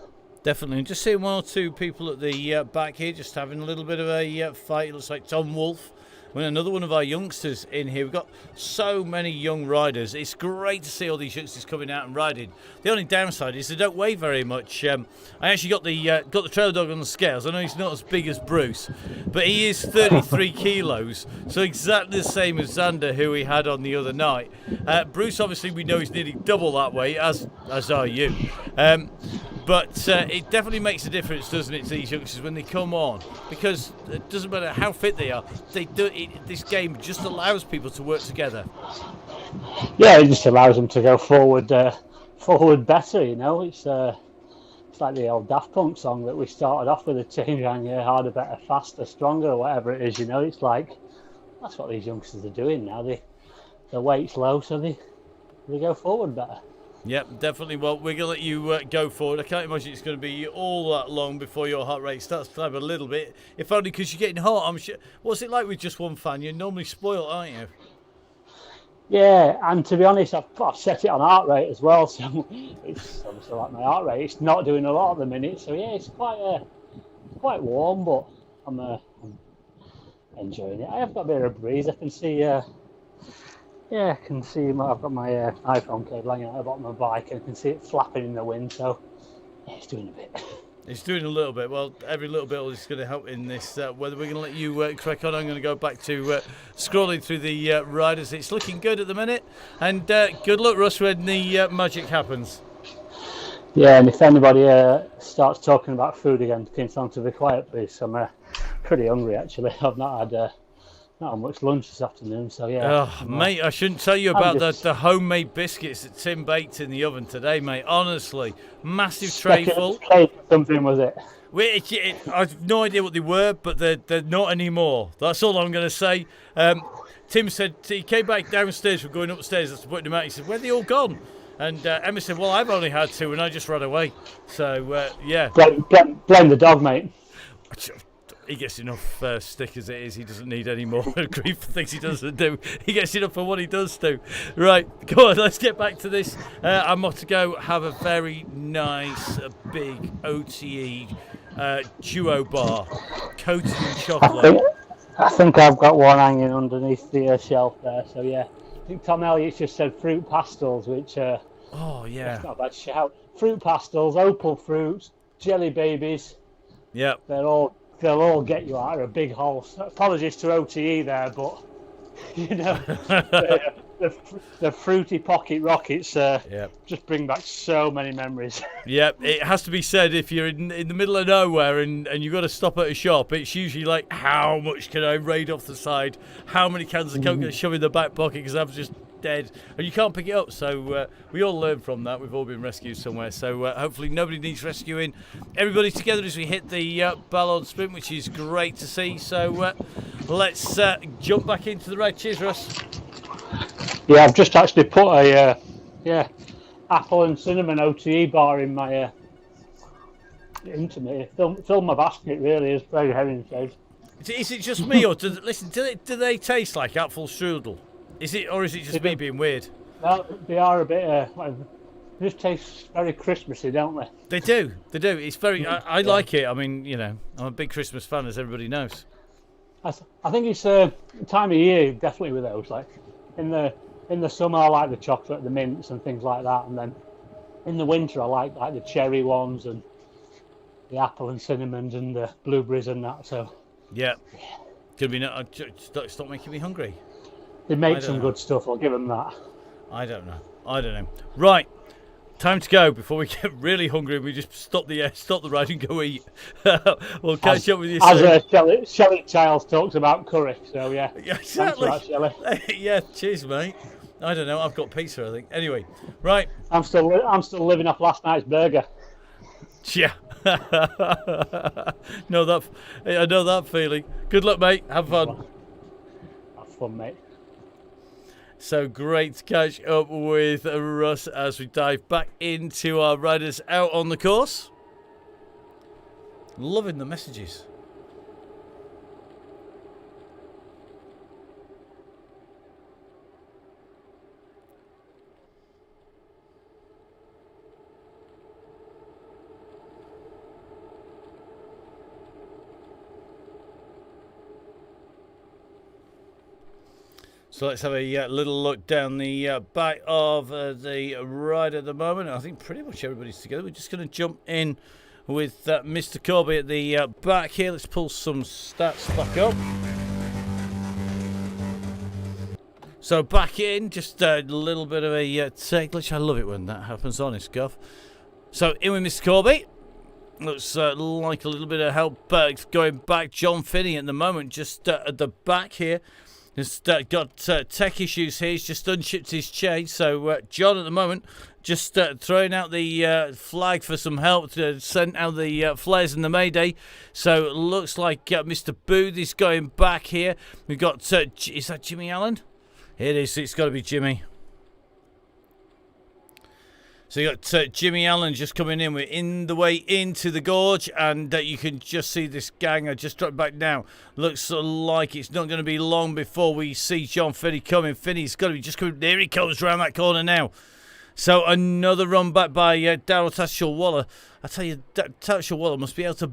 Definitely. And just seeing one or two people at the back here just having a little bit of a fight. It looks like Tom Wolfe, when another one of our youngsters in here. We've got so many young riders. It's great to see all these youngsters coming out and riding. The only downside is they don't weigh very much. I actually got the trail dog on the scales. I know he's not as big as Bruce, but he is 33 kilos, so exactly the same as Xander, who we had on the other night. Bruce, obviously, we know he's nearly double that weight, as are you. But it definitely makes a difference, doesn't it, to these youngsters when they come on? Because it doesn't matter how fit they are. This game just allows people to work together. Yeah, it just allows them to go forward better. You know, it's like the old Daft Punk song that we started off with, the Chaingang, harder, better, faster, stronger, or whatever it is. You know, it's like that's what these youngsters are doing now. The weight's low, so they go forward better. Yep, definitely. Well, we're going to let you go forward. I can't imagine it's going to be all that long before your heart rate starts to climb a little bit, if only because you're getting hot. I'm sure. What's it like with just one fan? You're normally spoiled, aren't you? Yeah, and to be honest, I've set it on heart rate as well, so it's obviously like my heart rate. It's not doing a lot at the minute, so yeah, it's quite warm, but I'm enjoying it. I have got a bit of a breeze. I can see. Yeah, I can see. I've got my iPhone cable hanging out the bottom of my bike, and I can see it flapping in the wind. So, yeah, it's doing a bit. It's doing a little bit. Well, every little bit is going to help in this. Whether we're going to let you crack on, I'm going to go back to scrolling through the riders. It's looking good at the minute, and good luck, Russ, when the magic happens. Yeah, and if anybody starts talking about food again, can someone to be quiet, please. I'm pretty hungry actually. I've not not had much lunch this afternoon, so yeah. Oh, mate, I shouldn't tell you about the homemade biscuits that Tim baked in the oven today, mate. Honestly, massive tray full. Cake or something, was it? I've no idea what they were, but they're not anymore. That's all I'm going to say. Tim said he came back downstairs from going upstairs after putting them out. He said, "Where are they all gone?" And Emma said, "Well, I've only had 2 and I just ran away." So, yeah. Blame the dog, mate. He gets enough stick as it is. He doesn't need any more grief for things he doesn't do. He gets enough for what he does do. Right, go on, let's get back to this. I'm off to go have a very nice, big OTE duo bar coated in chocolate. I think I've got one hanging underneath the shelf there. So, yeah. I think Tom Elliott's just said fruit pastels, which... oh, yeah. That's not a bad shout. Fruit pastels, opal fruits, jelly babies. Yep. They'll all get you out of a big hole. Apologies to OTE there, but you know the fruity pocket rockets just bring back so many memories. Yep, it has to be said, if you're in the middle of nowhere and you've got to stop at a shop, it's usually like, how much can I raid off the side? How many cans of Coke can I shove in the back pocket because I'm just dead? And you can't pick it up. So we all learn from that. We've all been rescued somewhere. So hopefully nobody needs rescuing. Everybody together as we hit the ballon sprint, which is great to see. So let's jump back into the raid. Cheers, Russ. Yeah, I've just actually put a apple and cinnamon OTE bar in my into me. Fill my basket, really, as Fred Herring says. Is it just me, or do they taste like apple strudel? Is it just me being weird? No, they are a bit. They just taste very Christmassy, don't they? They do. It's very. I like it. I mean, you know, I'm a big Christmas fan, as everybody knows. I think it's the time of year, definitely, with those. Like in the summer, I like the chocolate, the mints, and things like that. And then in the winter, I like the cherry ones and the apple and cinnamons and the blueberries and that. So yeah. Could be not. Stop making me hungry. They make some good stuff. I'll give them that. I don't know. Right. Time to go before we get really hungry and we just stop the ride and go eat. We'll catch up with you soon. As Shelley Childs talks about curry, so yeah. Yeah, exactly. Thanks for that, Shelley. Yeah, cheers, mate. I don't know. I've got pizza, I think. Anyway, right. I'm still living off last night's burger. Yeah. I know that feeling. Good luck, mate. Have fun. Have fun, mate. So great to catch up with Russ as we dive back into our riders out on the course. Loving the messages. So let's have a little look down the back of the ride at the moment. I think pretty much everybody's together. We're just going to jump in with Mr. Corby at the back here. Let's pull some stats back up. So back in, just a little bit of a tech glitch. I love it when that happens, honest, Gov. So in with Mr. Corby. Looks like a little bit of help going back. John Finney at the moment, just at the back here. He's got tech issues here. He's just unshipped his chain. So John at the moment just throwing out the flag for some help to send out the flares in the Mayday. So it looks like Mr. Booth is going back here. We've got, is that Jimmy Allen? It is. It's got to be Jimmy. So you got Jimmy Allen just coming in. We're in the way into the gorge, and you can just see this gang. I just dropped back now. Looks like it's not going to be long before we see John Finney coming. Finney's got to be just coming. There he comes around that corner now. So another run back by Daryl Tatchell-Waller. I tell you, Tatchell-Waller must be able to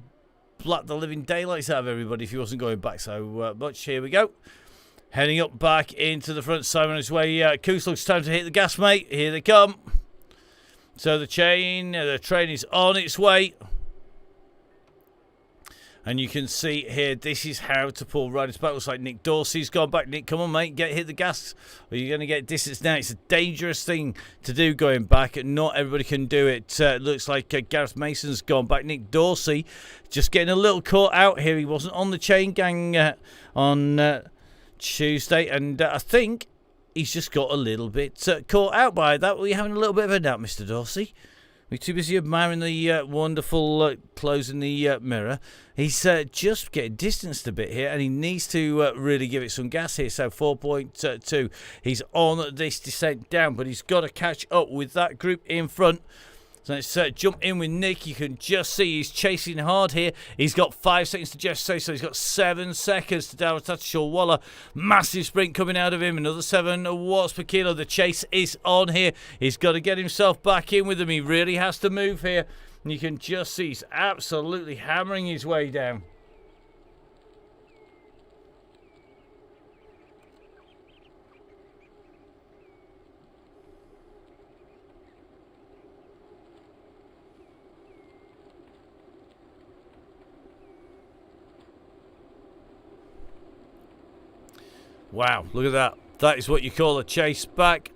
black the living daylights out of everybody if he wasn't going back so much. Here we go. Heading up back into the front. Simon on his way. Coos looks time to hit the gas, mate. Here they come. So the train is on its way. And you can see here, this is how to pull riders back. Looks like Nick Dorsey's gone back. Nick, come on, mate, hit the gas. Or you're going to get distance now. It's a dangerous thing to do going back. Not everybody can do it. Looks like Gareth Mason's gone back. Nick Dorsey just getting a little caught out here. He wasn't on the chain gang on Tuesday, and I think he's just got a little bit caught out by that. Were you having a little bit of a nap, Mr. Dorsey? We're too busy admiring the wonderful clothes in the mirror. He's just getting distanced a bit here, and he needs to really give it some gas here. So 4.2. He's on this descent down, but he's got to catch up with that group in front. So let's jump in with Nick. You can just see he's chasing hard here. He's got 5 seconds to just say, so he's got 7 seconds to down Shawwalla. Massive sprint coming out of him. Another 7 watts per kilo. The chase is on here. He's got to get himself back in with them. He really has to move here. And you can just see he's absolutely hammering his way down. Wow, look at that. That is what you call a chase back.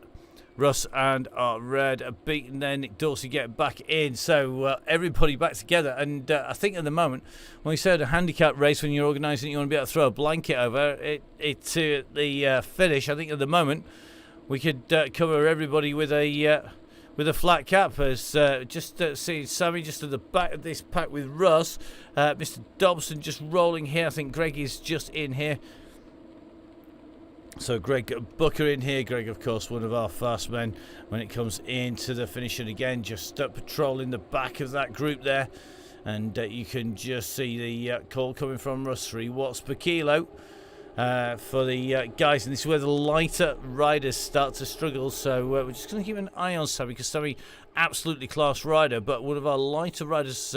Russ and Red are beaten then. Nick Dorsey getting back in. So everybody back together. And I think at the moment, when we said a handicap race, when you're organising it, you want to be able to throw a blanket over it to the finish. I think at the moment, we could cover everybody with a flat cap. As just seeing Sammy just at the back of this pack with Russ. Mr. Dobson just rolling here. I think Greg is just in here. So Greg Booker in here. Greg, of course, one of our fast men when it comes into the finish. And again, just patrolling the back of that group there. And you can just see the call coming from Russ, 3 watts per kilo for the guys. And this is where the lighter riders start to struggle. So we're just going to keep an eye on Sammy, because Sammy, absolutely class rider, but one of our lighter riders,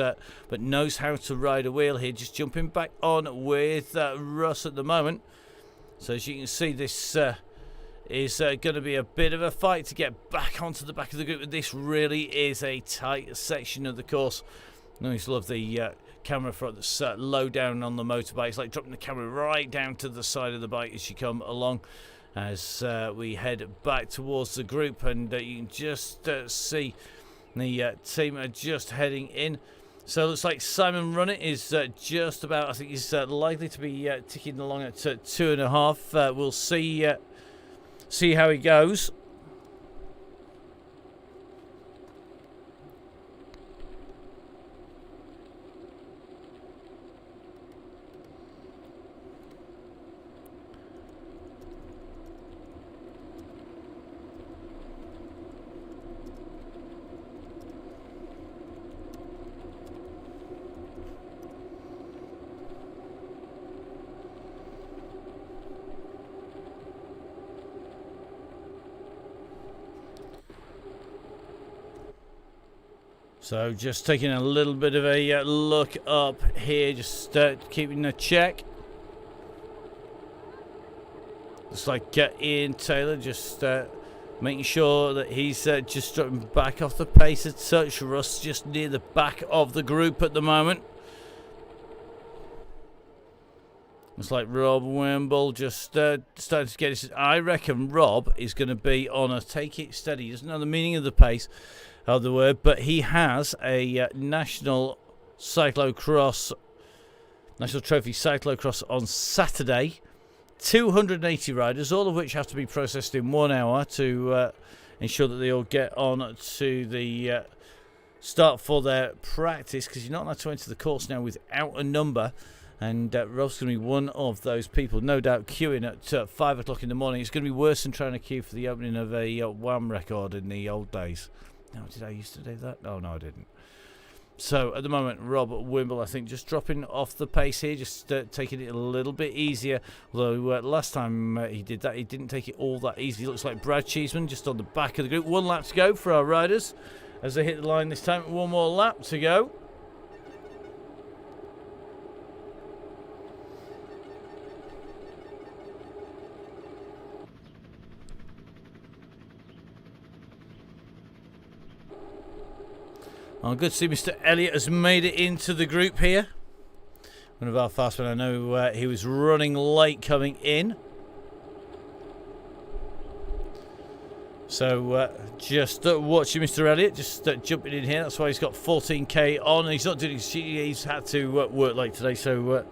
but knows how to ride a wheel here. Just jumping back on with Russ at the moment. So as you can see, this is going to be a bit of a fight to get back onto the back of the group. This really is a tight section of the course. I always love the camera front that's low down on the motorbike. It's like dropping the camera right down to the side of the bike as you come along, as we head back towards the group. And you can just see the team are just heading in. So it looks like Simon Runnett is just about, I think he's likely to be ticking along at 2.5. We'll see how he goes. So just taking a little bit of a look up here, just keeping a check. Looks like Ian Taylor just making sure that he's just dropping back off the pace a touch. Russ just near the back of the group at the moment. Looks like Rob Wimble just starting to get his. I reckon Rob is going to be on a take it steady. He doesn't know the meaning of the pace of the word, but he has a national cyclocross, national trophy cyclocross on Saturday. 280 riders, all of which have to be processed in 1 hour to ensure that they all get on to the start for their practice, because you're not allowed to enter the course now without a number. And Rob's going to be one of those people, no doubt, queuing at 5 o'clock in the morning. It's going to be worse than trying to queue for the opening of a WAM record in the old days. No, did I used to do that? Oh, no, I didn't. So, at the moment, Rob Wimble, I think, just dropping off the pace here, just taking it a little bit easier. Although, last time he did that, he didn't take it all that easy. Looks like Brad Cheeseman just on the back of the group. 1 lap to go for our riders as they hit the line this time. 1 more lap to go. Oh, good to see Mr. Elliott has made it into the group here. One of our fast men. I know he was running late coming in. So just watching Mr. Elliott just jumping in here. That's why he's got 14k on. He's not doing. He's had to work late today, so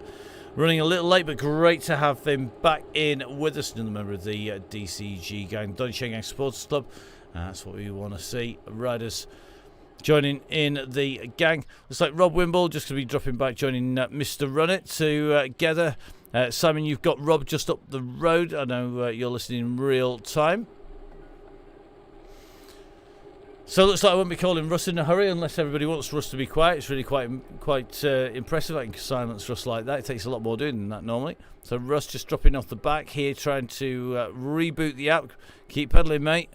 running a little late, but great to have him back in with us. Another member of the DCG gang, Donny Chaingang Sports Club. That's what we want to see. Riders joining in the gang. Looks like Rob Wimble just going to be dropping back, joining Mr. Run It together. Simon, you've got Rob just up the road. I know you're listening in real time. So it looks like I won't be calling Russ in a hurry unless everybody wants Russ to be quiet. It's really quite impressive. I can silence Russ like that. It takes a lot more doing than that normally. So Russ just dropping off the back here, trying to reboot the app. Keep pedaling, mate.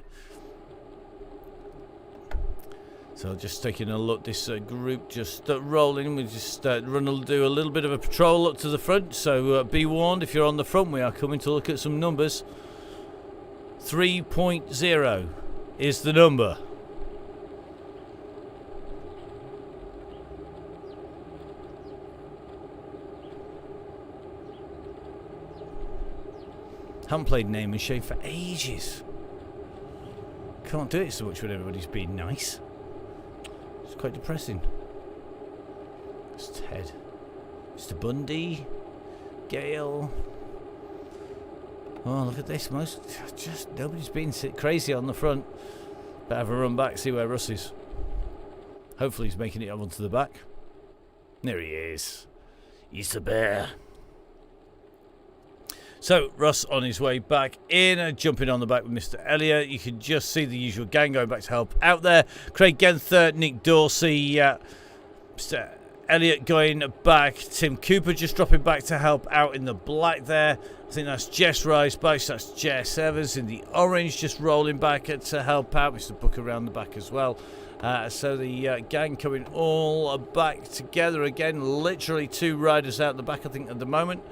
So just taking a look, this group just rolling. We just do a little bit of a patrol up to the front. So be warned, if you're on the front, we are coming to look at some numbers. 3.0 is the number. Haven't played Name and Shame for ages. Can't do it so much when everybody's being nice. It's quite depressing. It's Ted. Mr. Bundy. Gale. Oh, look at this. Nobody's being crazy on the front. Better have a run back, see where Russ is. Hopefully he's making it up onto the back. There he is. He's the bear. So, Russ on his way back in, jumping on the back with Mr. Elliott. You can just see the usual gang going back to help out there. Craig Genther, Nick Dorsey, Mr. Elliott going back. Tim Cooper just dropping back to help out in the black there. I think that's Jess Ricebush, that's Jess Evans in the orange just rolling back to help out. Mr. Book around the back as well. So the gang coming all back together again. Literally 2 riders out the back, I think, at the moment.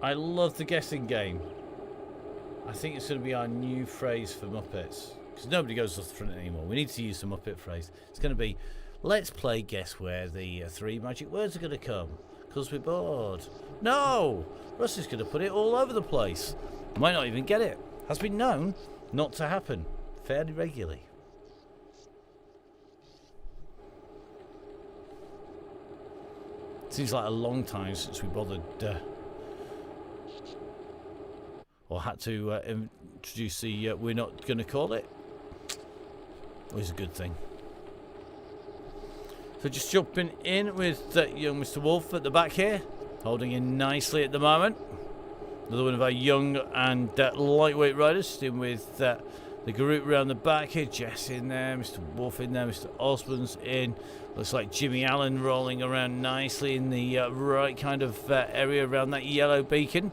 I love the guessing game. I think it's going to be our new phrase for Muppets. Because nobody goes off the front anymore. We need to use the Muppet phrase. It's going to be, let's play guess where the 3 magic words are going to come. Because we're bored. No! Russ is going to put it all over the place. Might not even get it. Has been known not to happen fairly regularly. Seems like a long time since we bothered... or had to introduce the we're not going to call it. Always a good thing. So just jumping in with young Mr. Wolf at the back here, holding in nicely at the moment. Another one of our young and lightweight riders, in with the group around the back here. Jess in there, Mr. Wolf in there, Mr. Osborne's in. Looks like Jimmy Allen rolling around nicely in the right kind of area around that yellow beacon.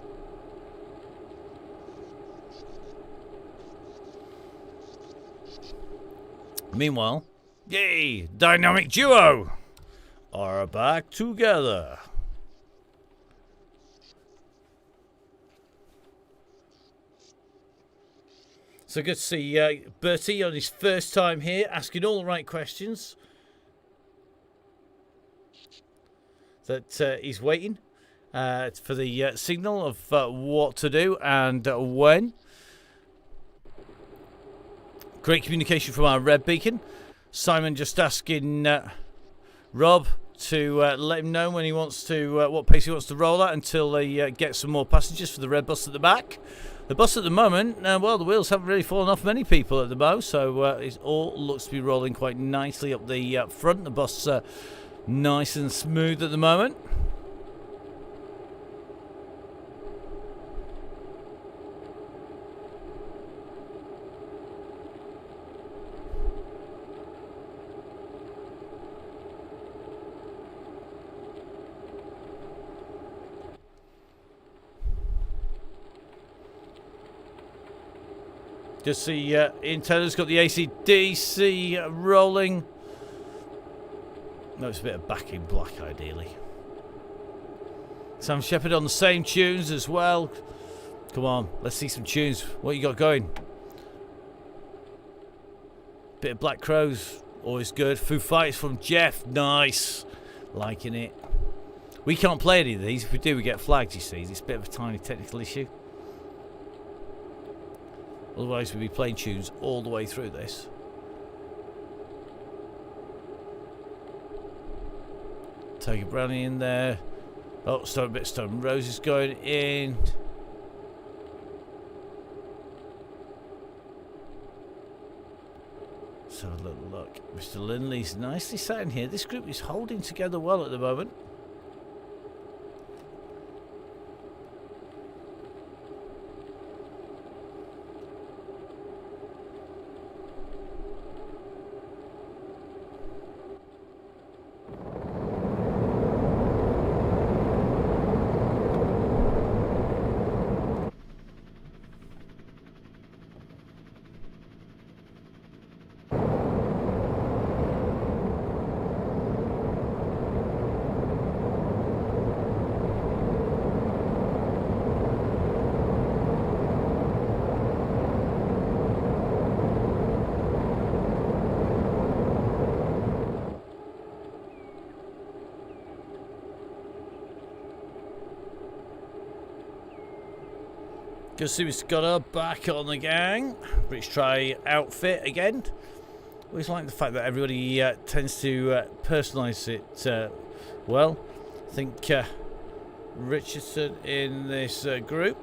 Meanwhile, yay, dynamic duo are back together. So good to see Bertie on his first time here, asking all the right questions. That he's waiting for the signal of what to do and when. Great communication from our red beacon. Simon just asking Rob to let him know when he wants to, what pace he wants to roll at until they get some more passengers for the red bus at the back. The bus at the moment, well, the wheels haven't really fallen off many people at the moment, so it all looks to be rolling quite nicely up the front. The bus nice and smooth at the moment. Just see Intel's got the AC/DC rolling. No, it's a bit of Back in Black, ideally. Sam Shepard on the same tunes as well. Come on, let's see some tunes. What you got going? Bit of Black Crows, always good. Foo Fighters from Jeff, nice. Liking it. We can't play any of these. If we do, we get flagged, you see. It's a bit of a tiny technical issue. Otherwise, we'd be playing tunes all the way through this. Tiger Brownie in there. Oh, Stone Roses going in. Let's have a little look. Mr. Lindley's nicely sat in here. This group is holding together well at the moment. Good to see Mr. Goddard back on the gang. British Try outfit again. Always like the fact that everybody tends to personalise it well. I think Richardson in this group.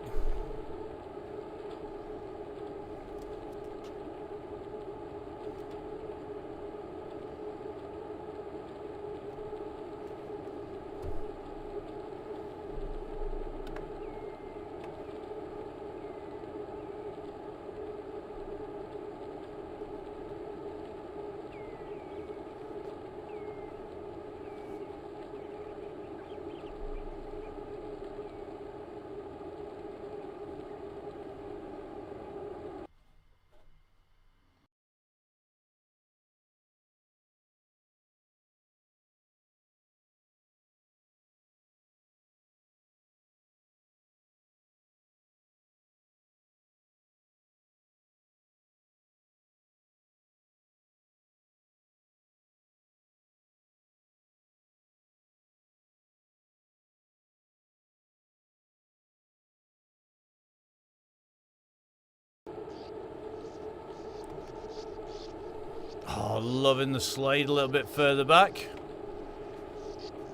Oh, loving the slide a little bit further back.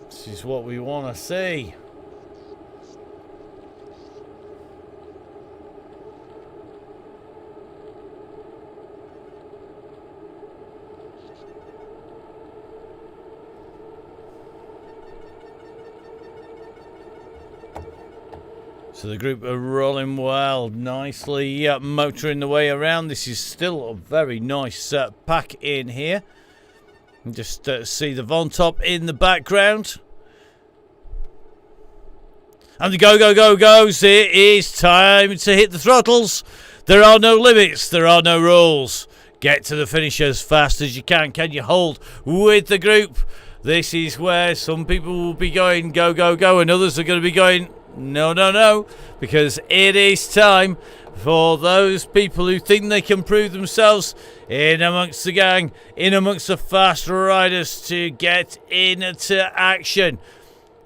This is what we want to see. So the group are rolling well, nicely motoring the way around. This is still a very nice pack in here. And just see the Von Top in the background. And the go, go, go goes. It is time to hit the throttles. There are no limits. There are no rules. Get to the finish as fast as you can. Can you hold with the group? This is where some people will be going go, go, go, and others are going to be going no, no, no, because it is time for those people who think they can prove themselves in amongst the gang, in amongst the fast riders, to get into action.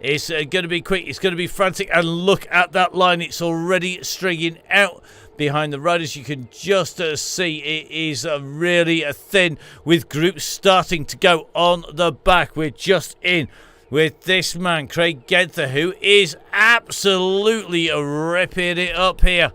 It's going to be quick, it's going to be frantic, and look at that line, it's already stringing out behind the riders. You can just see it is really thin, with groups starting to go on the back. We're just in with this man, Craig Genther, who is absolutely ripping it up here.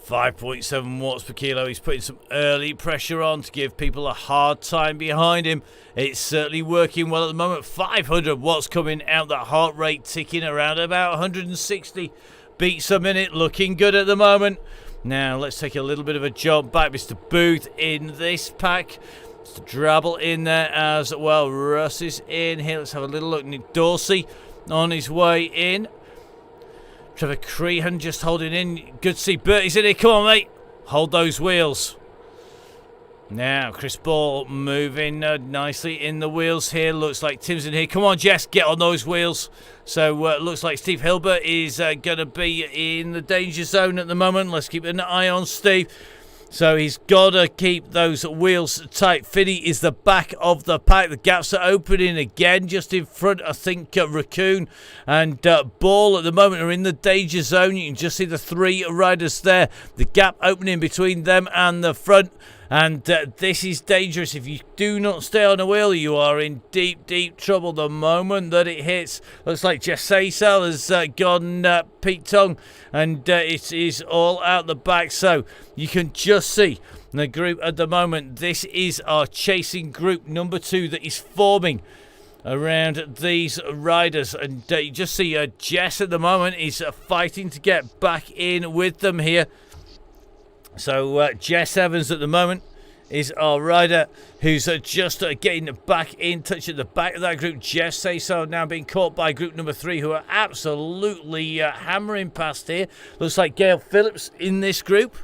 5.7 watts per kilo. He's putting some early pressure on to give people a hard time behind him. It's certainly working well at the moment. 500 watts coming out. That heart rate ticking around about 160 beats a minute. Looking good at the moment. Now let's take a little bit of a jump back. Mr. Booth in this pack. Mr. Drabble in there as well. Russ is in here. Let's have a little look. Nick Dorsey on his way in. Trevor Crehan just holding in. Good to see Bertie's in here. Come on, mate. Hold those wheels. Now, Chris Ball moving nicely in the wheels here. Looks like Tim's in here. Come on, Jess, get on those wheels. So, looks like Steve Hilbert is going to be in the danger zone at the moment. Let's keep an eye on Steve. So he's got to keep those wheels tight. Finney is the back of the pack. The gaps are opening again just in front. I think Raccoon and Ball at the moment are in the danger zone. You can just see the 3 riders there. The gap opening between them and the front. And this is dangerous. If you do not stay on the wheel, you are in deep, deep trouble the moment that it hits. Looks like Jess Saysal has gone Pete Tong, and it is all out the back. So you can just see the group at the moment. This is our chasing group number 2 that is forming around these riders. And you just see Jess at the moment is fighting to get back in with them here. So Jess Evans at the moment is our rider who's just getting back in touch at the back of that group. Jess Saysal now being caught by group number 3, who are absolutely hammering past here. Looks like Gail Phillips in this group.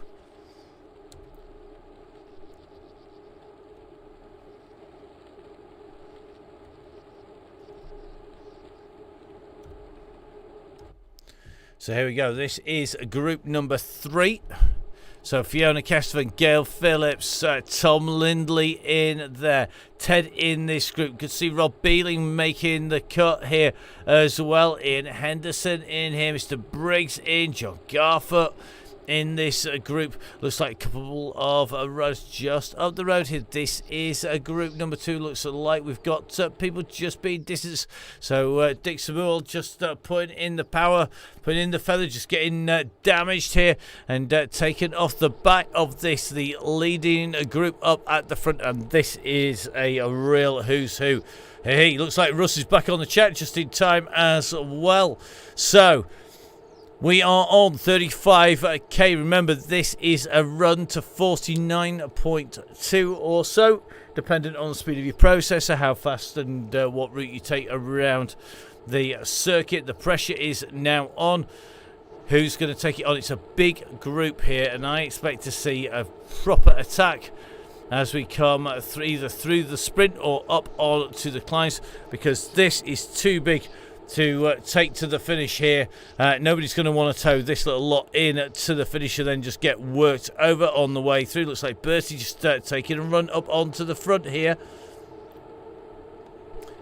So here we go. This is group number 3. So Fiona Kesterman, Gail Phillips, Tom Lindley in there. Ted in this group. Could see Rob Beeling making the cut here as well. Ian Henderson in here. Mr. Briggs in. John Garfoot in this group. Looks like a couple of roads just up the road here. This is group number 2. Looks like we've got people just being distance. So Dick Samuel just putting in the power, putting in the feather, just getting damaged here and taken off the back of this, the leading group up at the front. And this is a real who's who. Hey, looks like Russ is back on the chat just in time as well. So we are on 35k. Remember, this is a run to 49.2 or so, dependent on the speed of your processor, how fast and what route you take around the circuit. The pressure is now on. Who's going to take it on? It's a big group here, and I expect to see a proper attack as we come either through the sprint or up on to the climbs, because this is too big to take to the finish here. Nobody's going to want to tow this little lot in to the finish and then just get worked over on the way through. Looks like Bertie just taking a run up onto the front here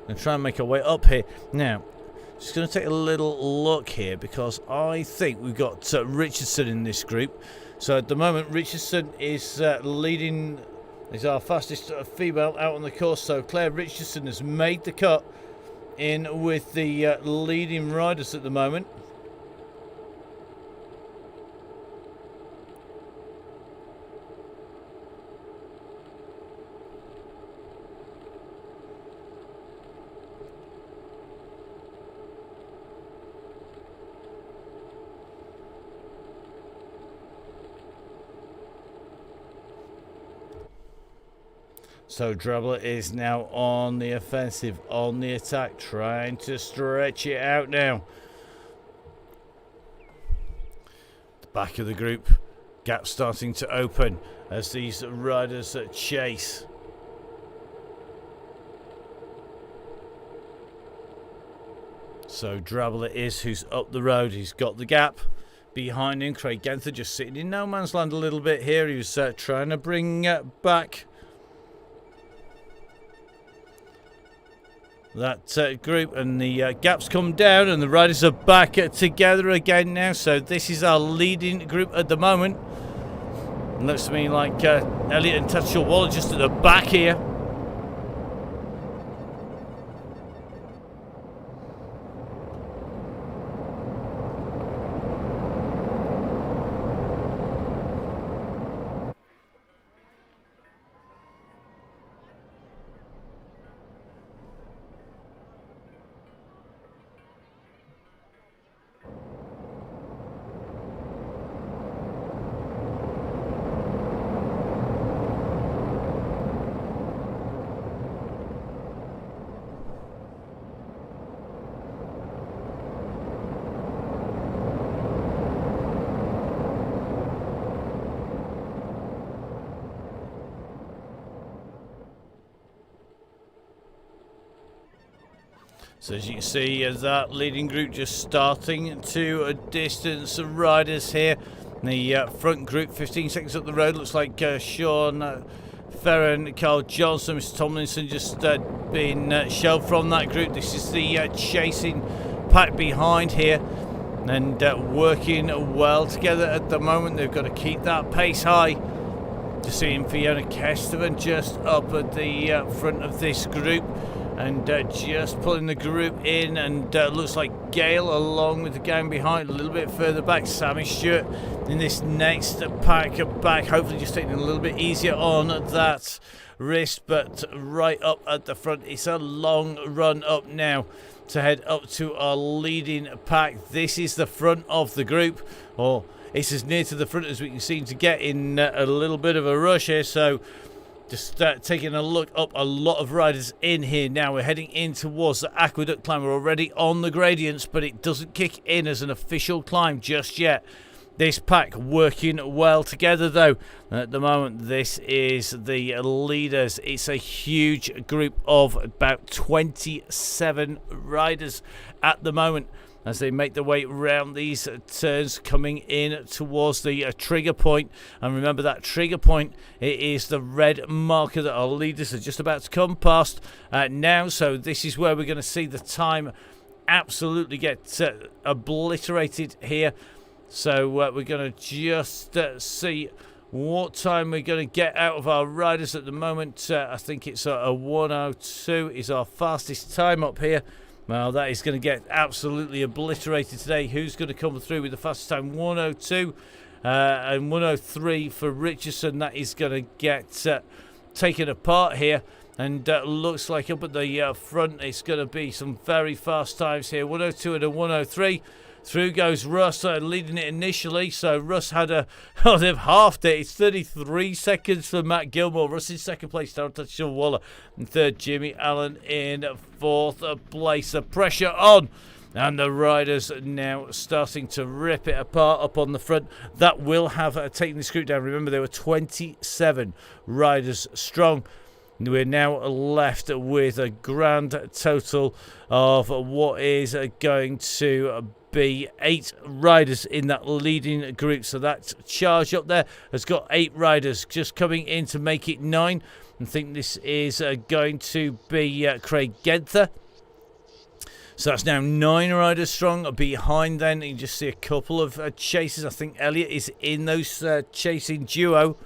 and try and make our way up here. Now, just going to take a little look here, because I think we've got Richardson in this group. So at the moment, Richardson is leading, is our fastest female out on the course. So Claire Richardson has made the cut in with the leading riders at the moment. So Drabble is now on the offensive, on the attack, trying to stretch it out now. The back of the group, gap starting to open as these riders chase. So Drabble it is who's up the road. He's got the gap behind him. Craig Ganther just sitting in no man's land a little bit here. He was trying to bring back that group, and the gaps come down and the riders are back together again now. So this is our leading group at the moment. It looks to me like Elliot and Tatchell Waller just at the back here. So as you can see, that leading group just starting to distance riders here. The front group, 15 seconds up the road, looks like Sean Ferren, Carl Johnson, Mr. Tomlinson just been shelved from that group. This is the chasing pack behind here, and working well together at the moment. They've got to keep that pace high. Just seeing Fiona Kestevan just up at the front of this group, and just pulling the group in, and looks like Gail along with the gang behind a little bit further back. Sammy Stewart in this next pack back, hopefully just taking it a little bit easier on that wrist, but right up at the front. It's a long run up now to head up to our leading pack. This is the front of the group, or it's as near to the front as we can seem to get in a little bit of a rush here. So just taking a look up, a lot of riders in here now. We're heading in towards the aqueduct climb. We're already on the gradients, but it doesn't kick in as an official climb just yet. This pack working well together though. At the moment, this is the leaders. It's a huge group of about 27 riders at the moment, as they make their way around these turns, coming in towards the trigger point. And remember, that trigger point, it is the red marker that our leaders are just about to come past now. So this is where we're going to see the time absolutely get obliterated here. So we're going to just see what time we're going to get out of our riders at the moment. I think it's a 1:02 is our fastest time up here. Well, that is going to get absolutely obliterated today. Who's going to come through with the fastest time? 1:02 and 1:03 for Richardson. That is going to get taken apart here. And looks like up at the front, it's going to be some very fast times here. 1:02 and a 1:03. Through goes Russ, leading it initially. So Russ had they've halved it. It's 33 seconds for Matt Gilmore. Russ in second place, Darren Waller in third. Jimmy Allen in fourth place. The pressure on, and the riders now starting to rip it apart up on the front. That will have taken the group down. Remember, there were 27 riders strong. We're now left with a grand total of what is going to be 8 riders in that leading group. So that charge up there has got 8 riders just coming in to make it 9. I think this is going to be Craig Genther. So that's now 9 riders strong. Behind then, you can just see a couple of chasers. I think Elliot is in those chasing duo.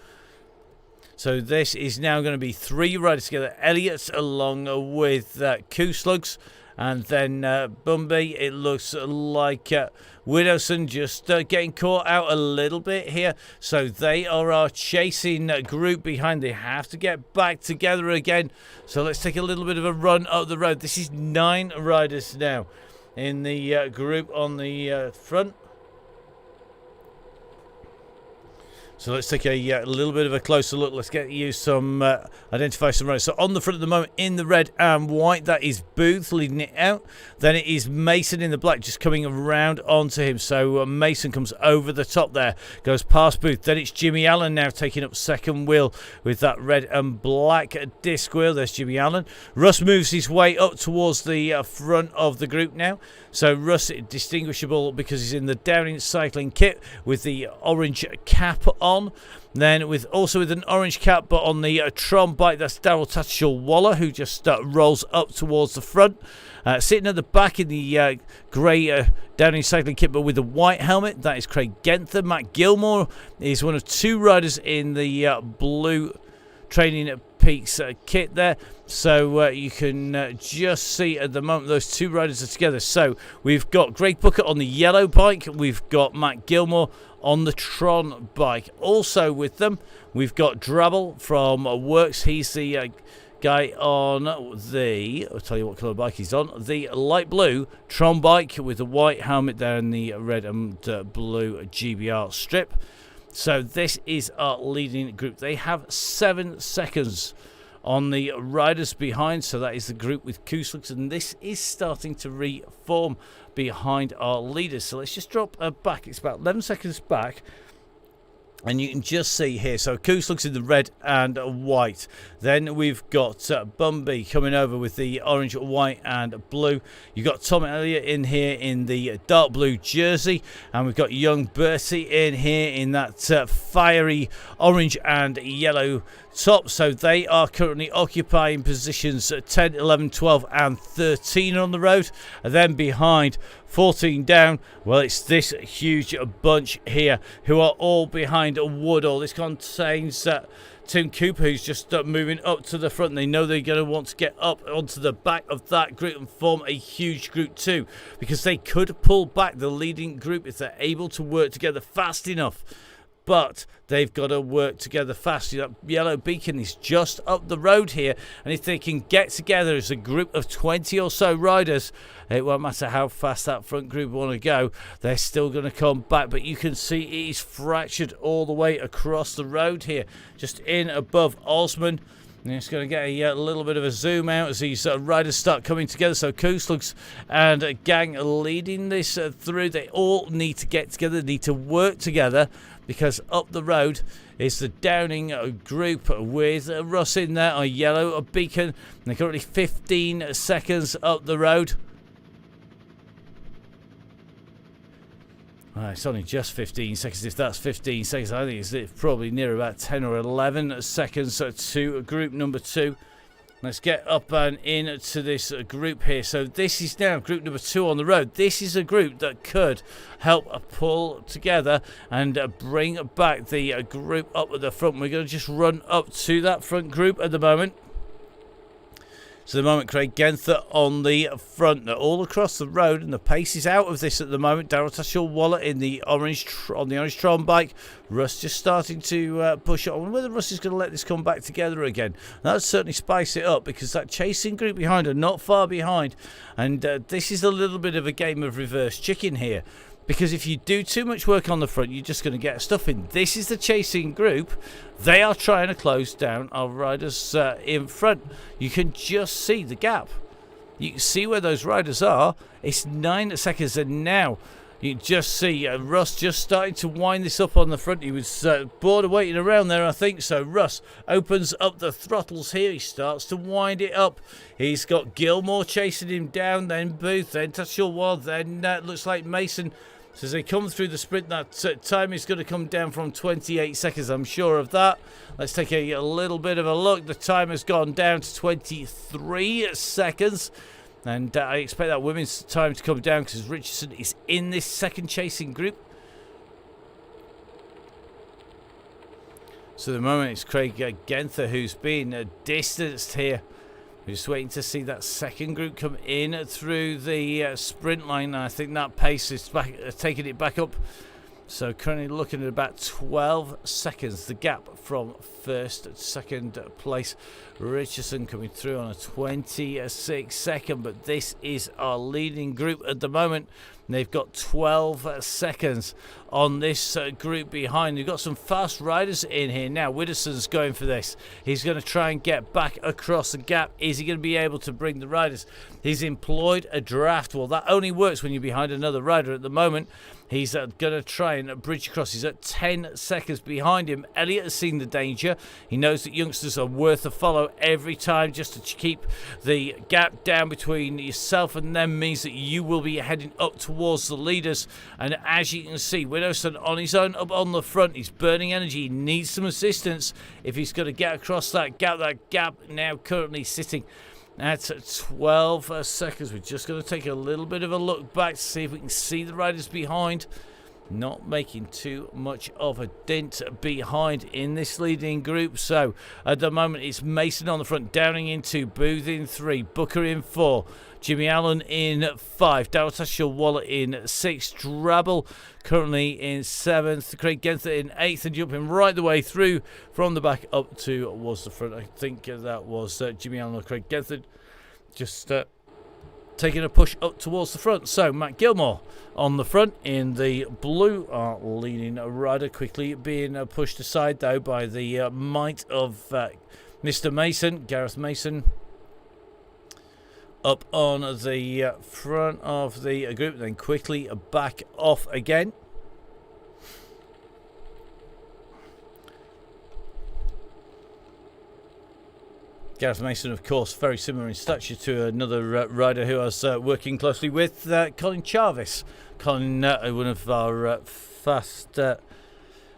So this is now going to be 3 riders together. Elliot along with Kooslugs. And then Bumby, it looks like Widowson just getting caught out a little bit here. So they are our chasing group behind. They have to get back together again. So let's take a little bit of a run up the road. This is 9 riders now in the group on the front. So let's take a little bit of a closer look. Let's get you some, identify some riders. So on the front at the moment, in the red and white, that is Booth leading it out. Then it is Mason in the black just coming around onto him. So Mason comes over the top there, goes past Booth. Then it's Jimmy Allen now taking up second wheel with that red and black disc wheel. There's Jimmy Allen. Russ moves his way up towards the front of the group now. So Russ distinguishable because he's in the Downing cycling kit with the orange cap on. Then with an orange cap, but on the Tron bike, that's Daryl Tatchell Waller, who just rolls up towards the front. Sitting at the back in the grey Downing cycling kit, but with the white helmet, that is Craig Genther. Matt Gilmore is one of 2 riders in the blue Training Peaks kit there. So you can just see at the moment those 2 riders are together. So we've got Greg Booker on the yellow bike. We've got Matt Gilmore on the Tron bike. Also with them, we've got Drabble from Works. He's the guy on the, I'll tell you what colour bike he's on, the light blue Tron bike with the white helmet there and the red and blue GBR strip. So this is our leading group. They have 7 seconds on the riders behind. So that is the group with Kooslugs. And this is starting to reform behind our leaders. So let's just drop back. It's about 11 seconds back. And you can just see here, so Coos looks in the red and white. Then we've got Bumby coming over with the orange, white and blue. You've got Tom Elliott in here in the dark blue jersey. And we've got young Bertie in here in that fiery orange and yellow top. So they are currently occupying positions 10, 11, 12 and 13 on the road. And then behind 14 down, well, it's this huge bunch here who are all behind Woodall. This contains Tim Cooper, who's just moving up to the front. They know they're going to want to get up onto the back of that group and form a huge group too, because they could pull back the leading group if they're able to work together fast enough. But they've got to work together fast. That yellow beacon is just up the road here, and if they can get together as a group of 20 or so riders, it won't matter how fast that front group want to go, they're still going to come back. But you can see it is fractured all the way across the road here, just in above Osman. And it's going to get a little bit of a zoom out as these riders start coming together. So Kooslugs and Gang are leading this through. They all need to get together, need to work together, because up the road is the Downing group with Russ in there, a yellow beacon. And they're currently 15 seconds up the road. It's only just 15 seconds. If that's 15 seconds, I think it's probably near about 10 or 11 seconds to group number 2. Let's get up and into this group here. So this is now group number 2 on the road. This is a group that could help pull together and bring back the group up at the front. We're going to just run up to that front group at the moment. So the moment, Craig Genther on the front. They're all across the road, and the pace is out of this at the moment. Darryl Tashel Waller in the orange on the orange Tron bike. Russ just starting to push it. I wonder whether Russ is going to let this come back together again. That would certainly spice it up, because that chasing group behind are not far behind. And this is a little bit of a game of reverse chicken here. Because if you do too much work on the front, you're just going to get stuff in. This is the chasing group. They are trying to close down our riders in front. You can just see the gap. You can see where those riders are. It's 9 seconds, and now you can just see Russ just starting to wind this up on the front. He was bored of waiting around there, I think. So Russ opens up the throttles here. He starts to wind it up. He's got Gilmore chasing him down, then Booth, then Tashilwal, then looks like Mason. So as they come through the sprint, that time is going to come down from 28 seconds, I'm sure of that. Let's take a little bit of a look. The time has gone down to 23 seconds. And I expect that women's time to come down, because Richardson is in this second chasing group. So at the moment it's Craig Genther who's been distanced here. We're just waiting to see that second group come in through the sprint line. I think that pace is back, taking it back up. So currently looking at about 12 seconds, the gap from first to second place. Richardson coming through on a 26 second, but this is our leading group at the moment. They've got 12 seconds on this group behind. They've got some fast riders in here now. Widdowson's going for this. He's going to try and get back across the gap. Is he going to be able to bring the riders? He's employed a draft. Well, that only works when you're behind another rider at the moment. He's going to try and bridge across. He's at 10 seconds behind him. Elliott has seen the danger. He knows that youngsters are worth a follow every time. Just to keep the gap down between yourself and them means that you will be heading up towards the leaders. And as you can see, Widdowson on his own up on the front. He's burning energy. He needs some assistance if he's going to get across that gap. That gap now currently sitting at 12 seconds. We're just going to take a little bit of a look back to see if we can see the riders behind. Not making too much of a dent behind in this leading group. So at the moment it's Mason on the front, Downing in 2, Booth in 3, Booker in 4, Jimmy Allen in 5, Dowtashel Waller in 6, Drabble currently in 7th, Craig Genther in 8th, and jumping right the way through from the back up towards the front. I think that was Jimmy Allen or Craig Genther just taking a push up towards the front. So Matt Gilmore on the front in the blue, our leading rider, quickly being pushed aside though by the might of Mr. Mason, Gareth Mason, up on the front of the group, then quickly back off again. Gareth Mason, of course, very similar in stature to another rider who I was working closely with, Colin Jarvis. Colin, one of our fast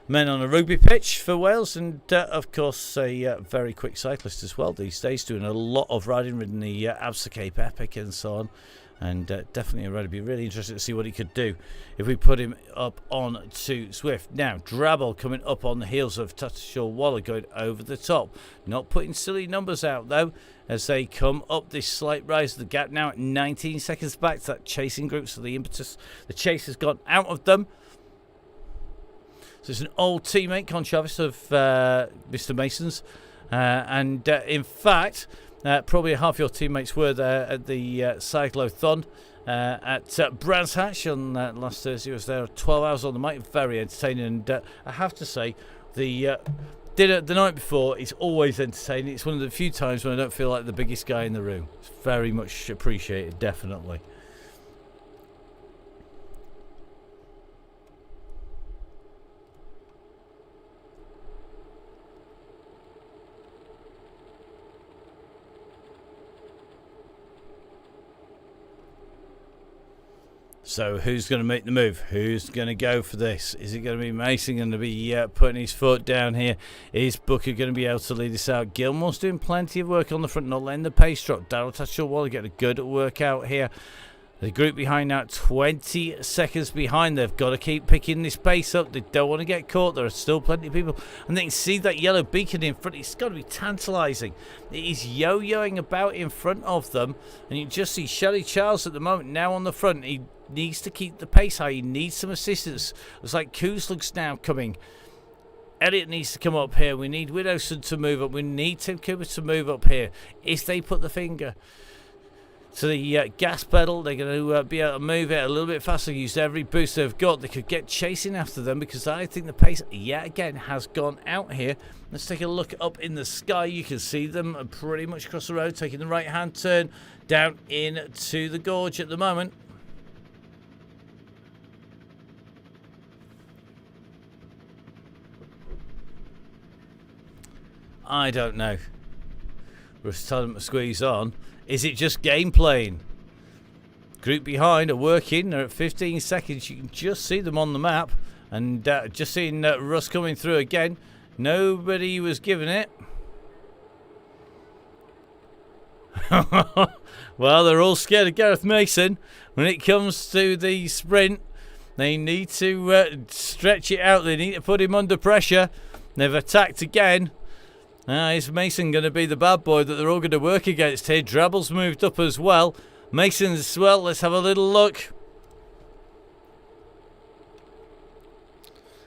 men on a rugby pitch for Wales, and of course a very quick cyclist as well these days, doing a lot of riding, ridden the Absa Cape Epic and so on. And definitely a rider. Be really interested to see what he could do if we put him up on to Swift. Now, Drabble coming up on the heels of Tattersall Waller, going over the top. Not putting silly numbers out, though, as they come up this slight rise of the gap now at 19 seconds back to that chasing group. So the impetus, the chase has gone out of them. So it's an old teammate, Con Chavis, of Mr. Mason's. And in fact... probably half your teammates were there at the cyclothon at Brands Hatch on last Thursday. I was there 12 hours on the mic, very entertaining. And I have to say, the dinner the night before is always entertaining. It's one of the few times when I don't feel like the biggest guy in the room. It's very much appreciated, definitely. So who's going to make the move? Who's going to go for this? Is it going to be Mason going to be putting his foot down here? Is Booker going to be able to lead this out? Gilmore's doing plenty of work on the front, not letting the pace drop. Darryl Tattersall getting a good workout here. The group behind now, 20 seconds behind. They've got to keep picking this pace up. They don't want to get caught. There are still plenty of people. And they can see that yellow beacon in front. It's got to be tantalising. It is yo-yoing about in front of them. And you just see Shelley Charles at the moment now on the front. He needs to keep the pace high. He needs some assistance. Looks like Kuzlug's now coming. Elliott needs to come up here. We need Widowson to move up. We need Tim Cooper to move up here. If they put the finger to the gas pedal, they're going to be able to move it a little bit faster, use every boost they've got. They could get chasing after them, because I think the pace yet again has gone out here. Let's take a look up in the sky. You can see them pretty much across the road, taking the right hand turn down into the gorge at the moment. I don't know. We're just telling them to squeeze on. Is it just game playing? Group behind are working. They're at 15 seconds. You can just see them on the map. And just seeing Russ coming through again. Nobody was giving it. Well, they're all scared of Gareth Mason. When it comes to the sprint, they need to stretch it out. They need to put him under pressure. They've attacked again. Is Mason going to be the bad boy that they're all going to work against here? Drabble's moved up as well. Mason's as well. Let's have a little look.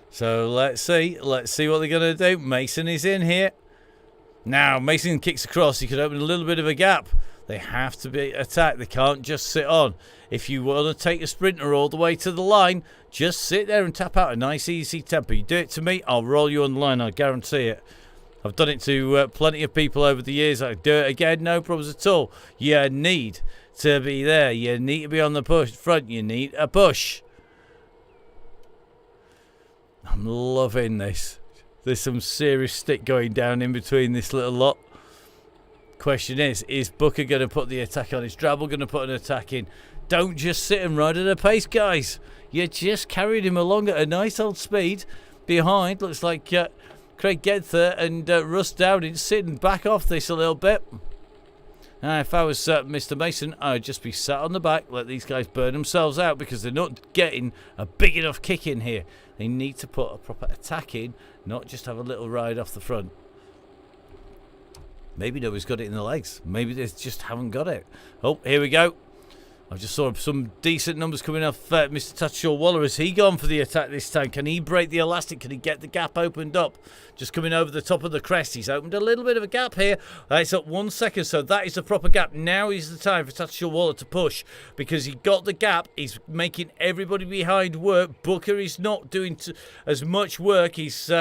So let's see. Let's see what they're going to do. Mason is in here. Now, Mason kicks across. He could open a little bit of a gap. They have to be attacked. They can't just sit on. If you want to take a sprinter all the way to the line, just sit there and tap out a nice, easy tempo. You do it to me, I'll roll you on the line. I guarantee it. I've done it to plenty of people over the years. I do it again, no problems at all. You need to be there. You need to be on the front. You need a push. I'm loving this. There's some serious stick going down in between this little lot. Question is Booker going to put the attack on? Is Drabble going to put an attack in? Don't just sit and ride at a pace, guys. You just carried him along at a nice old speed. Behind, looks like Craig Gedther and Russ Downing sitting back off this a little bit. If I was Mr. Mason, I'd just be sat on the back, let these guys burn themselves out, because they're not getting a big enough kick in here. They need to put a proper attack in, not just have a little ride off the front. Maybe nobody's got it in the legs. Maybe they just haven't got it. Oh, here we go. I just saw some decent numbers coming off Mr. Tattersall Waller. Has he gone for the attack this time? Can he break the elastic? Can he get the gap opened up? Just coming over the top of the crest. He's opened a little bit of a gap here. It's up 1 second, so that is the proper gap. Now is the time for Tattersall Waller to push, because he got the gap. He's making everybody behind work. Booker is not doing as much work. He's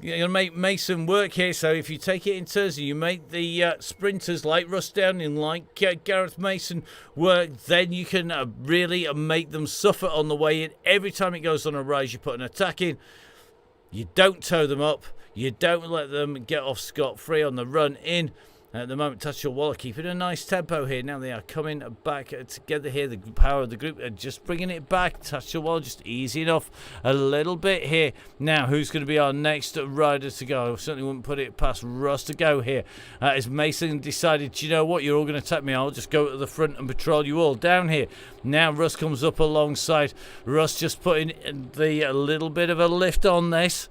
you're going to make Mason work here, so if you take it in turns and you make the sprinters like Russ Downing, like Gareth Mason work, then you can really make them suffer on the way in. Every time it goes on a rise, you put an attack in. You don't tow them up. You don't let them get off scot-free on the run in. At the moment, Touch Your Wallet keeping a nice tempo here. Now they are coming back together here. The power of the group are just bringing it back. Touch Your Wallet just easy enough a little bit here. Now, who's going to be our next rider to go? I certainly wouldn't put it past Russ to go here. As Mason decided, you know what, you're all going to attack me. I'll just go to the front and patrol you all down here. Now Russ comes up alongside. Russ just putting a little bit of a lift on this.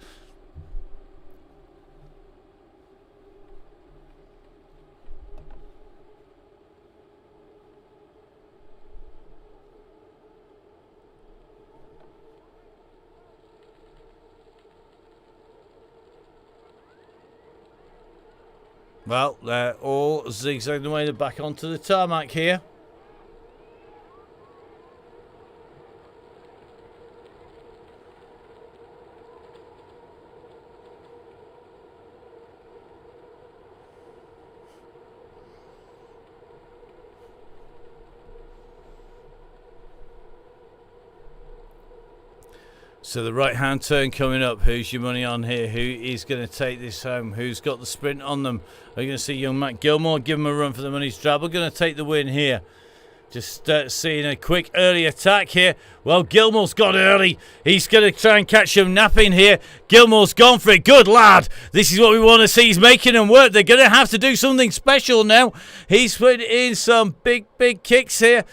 Well, they're all zigzagging away back onto the tarmac here. So the right-hand turn coming up. Who's your money on here? Who is going to take this home? Who's got the sprint on them? Are you going to see young Matt Gilmore give him a run for the money? Drabble going to take the win here. Just seeing a quick early attack here. Well, Gilmore's got early. He's going to try and catch him napping here. Gilmore's gone for it. Good lad. This is what we want to see. He's making them work. They're going to have to do something special now. He's putting in some big kicks here.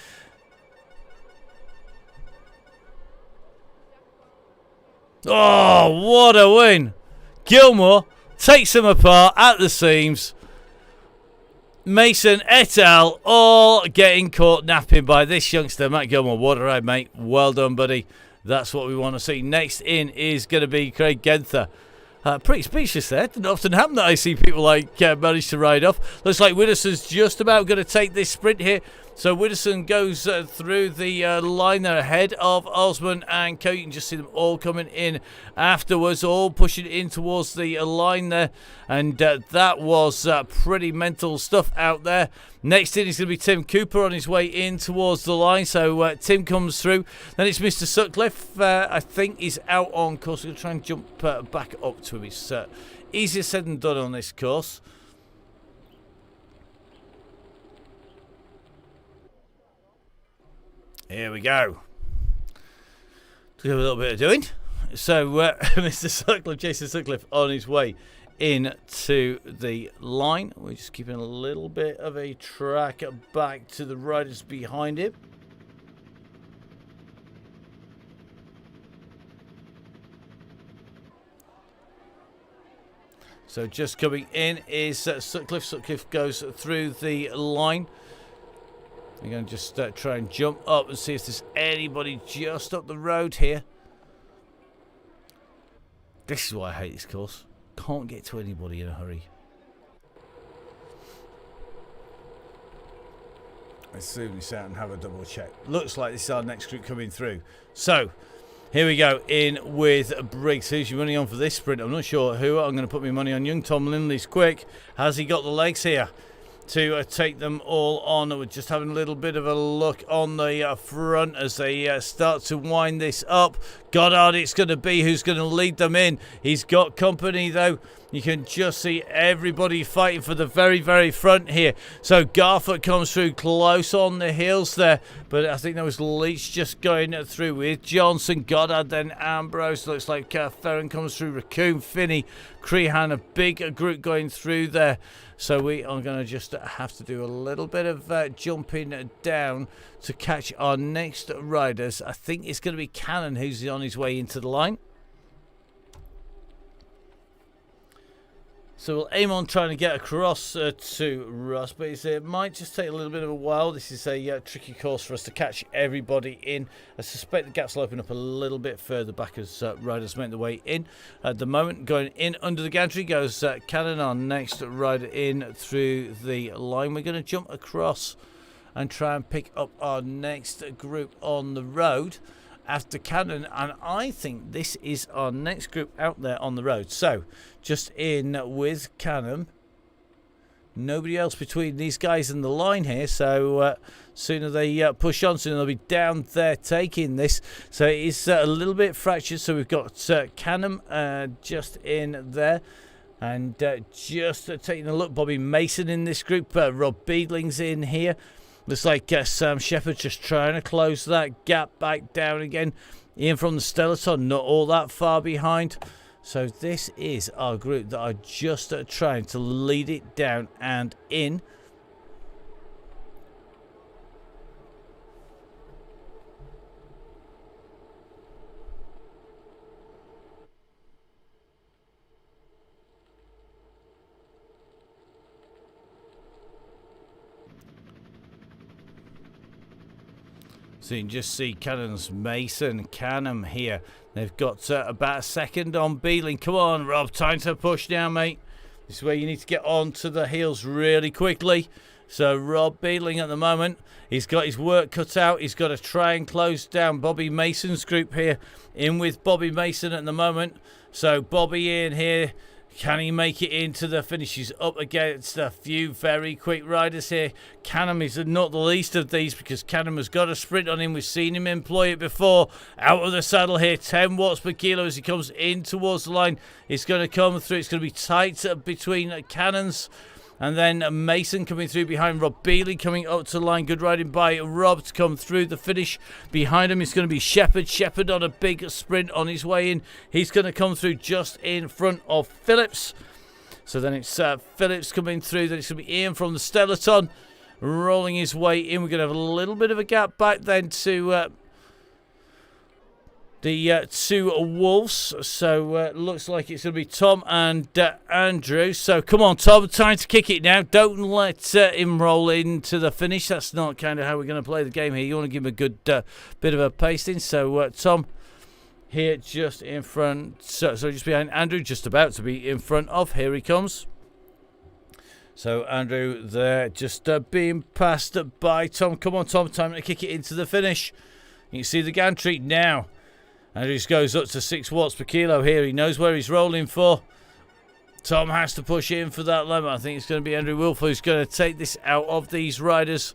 Oh, what a win. Gilmore takes him apart at the seams. Mason et al. All getting caught napping by this youngster, Matt Gilmore. What a ride, mate. Well done, buddy. That's what we want to see. Next in is going to be Craig Genther. Pretty speechless there. Didn't often happen that I see people like manage to ride off. Looks like Widdowson's just about going to take this sprint here. So Widdowson goes through the line there ahead of Osman and Co. You can just see them all coming in afterwards, all pushing in towards the line there. And that was pretty mental stuff out there. Next in is going to be Tim Cooper on his way in towards the line. So Tim comes through. Then it's Mr. Sutcliffe, I think, is out on course. We're going to try and jump back up to him. It's easier said than done on this course. Here we go. To give a little bit of doing. So Mr. Sutcliffe, Jason Sutcliffe, on his way into the line. We're just keeping a little bit of a track back to the riders behind him. So just coming in is Sutcliffe. Sutcliffe goes through the line. We're going to just try and jump up and see if there's anybody just up the road here. This is why I hate this course. Can't get to anybody in a hurry. Let's zoom this out and have a double check. Looks like this is our next group coming through. So, here we go, in with Briggs. Who's your money on for this sprint? I'm not sure who. I'm going to put my money on young Tom Lindley's quick. Has he got the legs here to take them all on? We're just having a little bit of a look on the front as they start to wind this up. Goddard it's going to be who's going to lead them in. He's got company though. You can just see everybody fighting for the very front here. So Garfoot comes through close on the heels there, but I think there was Leach just going through with Johnson, Goddard, then Ambrose. Looks like Ferron comes through, Raccoon, Finney, Crehan, a big group going through there. So we are going to just have to do a little bit of jumping down to catch our next riders. I think it's going to be Cannon who's on his way into the line. So we'll aim on trying to get across to Russ, but it might just take a little bit of a while. This is a tricky course for us to catch everybody in. I suspect the gaps will open up a little bit further back as riders make their way in. At the moment, going in under the gantry goes Cannon, our next rider in through the line. We're going to jump across and try and pick up our next group on the road after Cannon, and I think this is our next group out there on the road. So just in with Cannon, nobody else between these guys and the line here. So sooner they push on, sooner they'll be down there taking this. So it is a little bit fractured. So we've got Cannon just in there. And just taking a look, Bobby Mason in this group. Rob Beadling's in here. Looks like Sam Shepherd just trying to close that gap back down again. Ian from the Stellaton, not all that far behind. So this is our group that are just trying to lead it down and in. So you can just see Cannon's Mason, Canham here. They've got about a second on Beadling. Come on, Rob, time to push now, mate. This is where you need to get on to the heels really quickly. So Rob Beadling at the moment, he's got his work cut out. He's got to try and close down Bobby Mason's group here. In with Bobby Mason at the moment. So Bobby in here. Can he make it into the finish? He's up against a few very quick riders here. Canham is not the least of these because Canham has got a sprint on him. We've seen him employ it before. Out of the saddle here, 10 watts per kilo as he comes in towards the line. It's going to come through. It's going to be tight between Cannons. And then Mason coming through behind Rob Beadling coming up to the line. Good riding by Rob to come through the finish. Behind him is going to be Shepherd. Shepherd on a big sprint on his way in. He's going to come through just in front of Phillips. So then it's Phillips coming through. Then it's going to be Ian from the Stellaton rolling his way in. We're going to have a little bit of a gap back then to the two Wolves. So looks like it's going to be Tom and Andrew. So come on, Tom, time to kick it now. Don't let him roll into the finish. That's not kind of how we're going to play the game here. You want to give him a good bit of a pasting. So Tom here just in front. So just behind Andrew, just about to be in front of. Here he comes. So Andrew there just being passed by Tom. Come on, Tom, time to kick it into the finish. You can see the gantry now. Andrew goes up to 6 watts per kilo here. He knows where he's rolling for. Tom has to push in for that lemon. I think it's going to be Andrew Wolf who's going to take this out of these riders.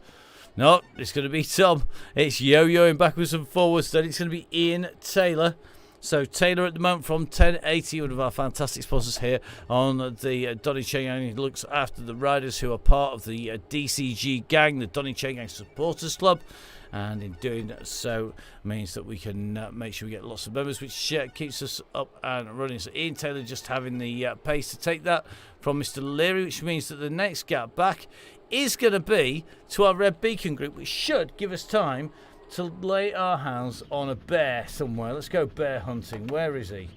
No, it's going to be Tom. It's yo-yoing backwards and forwards. Then it's going to be Ian Taylor. So Taylor at the moment from 1080, one of our fantastic sponsors here on the Donny Chaingang. He looks after the riders who are part of the DCG gang, the Donny Chaingang Supporters Club. And in doing so means that we can make sure we get lots of members, which keeps us up and running. So Ian Taylor just having the pace to take that from Mr. Leary, which means that the next gap back is going to be to our Red Beacon group, which should give us time to lay our hands on a bear somewhere. Let's go bear hunting. Where is he?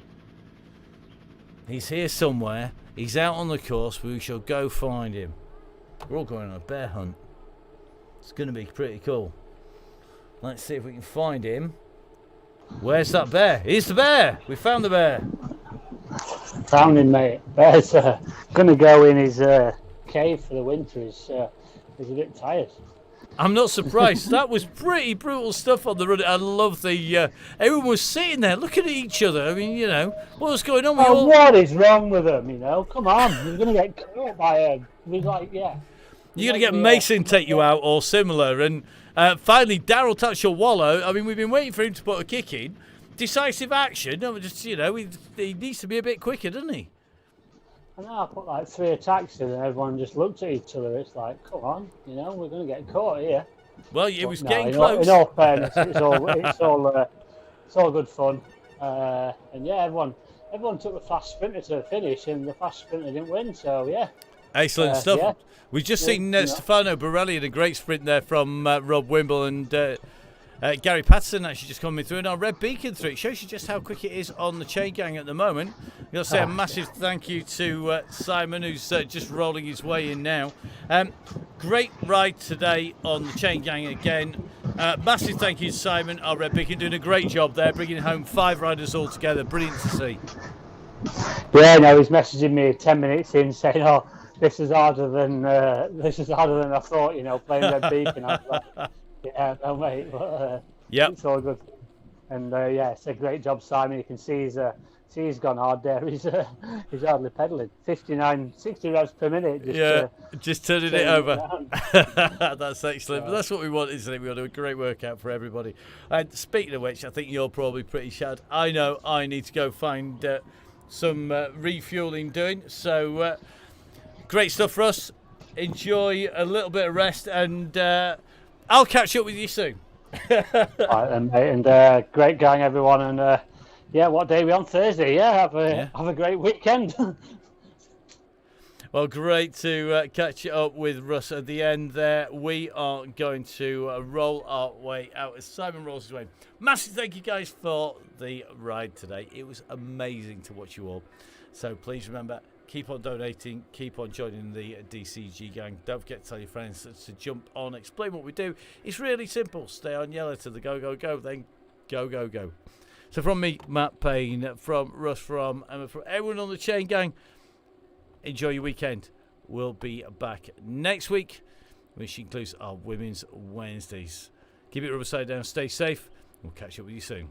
He's here somewhere. He's out on the course. We shall go find him. We're all going on a bear hunt. It's going to be pretty cool. Let's see if we can find him. Where's that bear? Here's the bear. We found the bear. Found him, mate. Bear's going to go in his cave for the winter. He's a bit tired. I'm not surprised. That was pretty brutal stuff on the run. I love the... everyone was sitting there looking at each other. I mean, you know, what was going on? What is wrong with them, you know? Come on. You're going to get caught by him. He's like, yeah. You're going to get Mason take you out or similar. And finally, Darryl touched your wallow. I mean, we've been waiting for him to put a kick in. Decisive action. Just, you know, he needs to be a bit quicker, doesn't he? I know, I put like 3 attacks in and everyone just looked at each other. It's like, come on, you know, we're going to get caught here. Well, it was getting close. In all fairness, it's all good fun. And yeah, everyone took the fast sprinter to the finish, and the fast sprinter didn't win. So yeah, excellent stuff. Yeah. We've just seen you know. Stefano Borelli in a great sprint there from Rob Wimble and Gary Patterson actually just coming through, and our Red Beacon through. It shows you just how quick it is on the Chaingang at the moment. I've got to say a massive thank you to Simon, who's just rolling his way in now. Great ride today on the Chaingang again. Massive thank you to Simon, our Red Beacon, doing a great job there, bringing home 5 riders all together. Brilliant to see. Yeah, no, he's messaging me 10 minutes in saying, "Oh, this is harder than I thought." You know, playing Red Beacon. I was like, yeah, no, mate. But, it's all good. And yeah, it's a great job, Simon. You can see he's gone hard there. He's hardly pedalling. 60 revs per minute. Just turning it over. That's excellent. But that's what we want, isn't it? We want to do a great workout for everybody. And speaking of which, I think you're probably pretty shattered. I know I need to go find some refueling doing. So great stuff for us. Enjoy a little bit of rest, and I'll catch up with you soon. All right, then, mate, and great going, everyone. And what day are we on? Thursday? Have a great weekend. Well, great to catch up with Russ at the end there. We are going to roll our way out as Simon rolls his way. Massive thank you guys for the ride today. It was amazing to watch you all. So please remember, keep on donating, keep on joining the DCG gang. Don't forget to tell your friends to jump on, explain what we do. It's really simple. Stay on yellow to the go, go, go, then go, go, go. So from me, Matt Payne, from Russ, from Emma, from everyone on the Chain Gang, enjoy your weekend. We'll be back next week, which includes our Women's Wednesdays. Keep it rubber side down, stay safe. We'll catch up with you soon.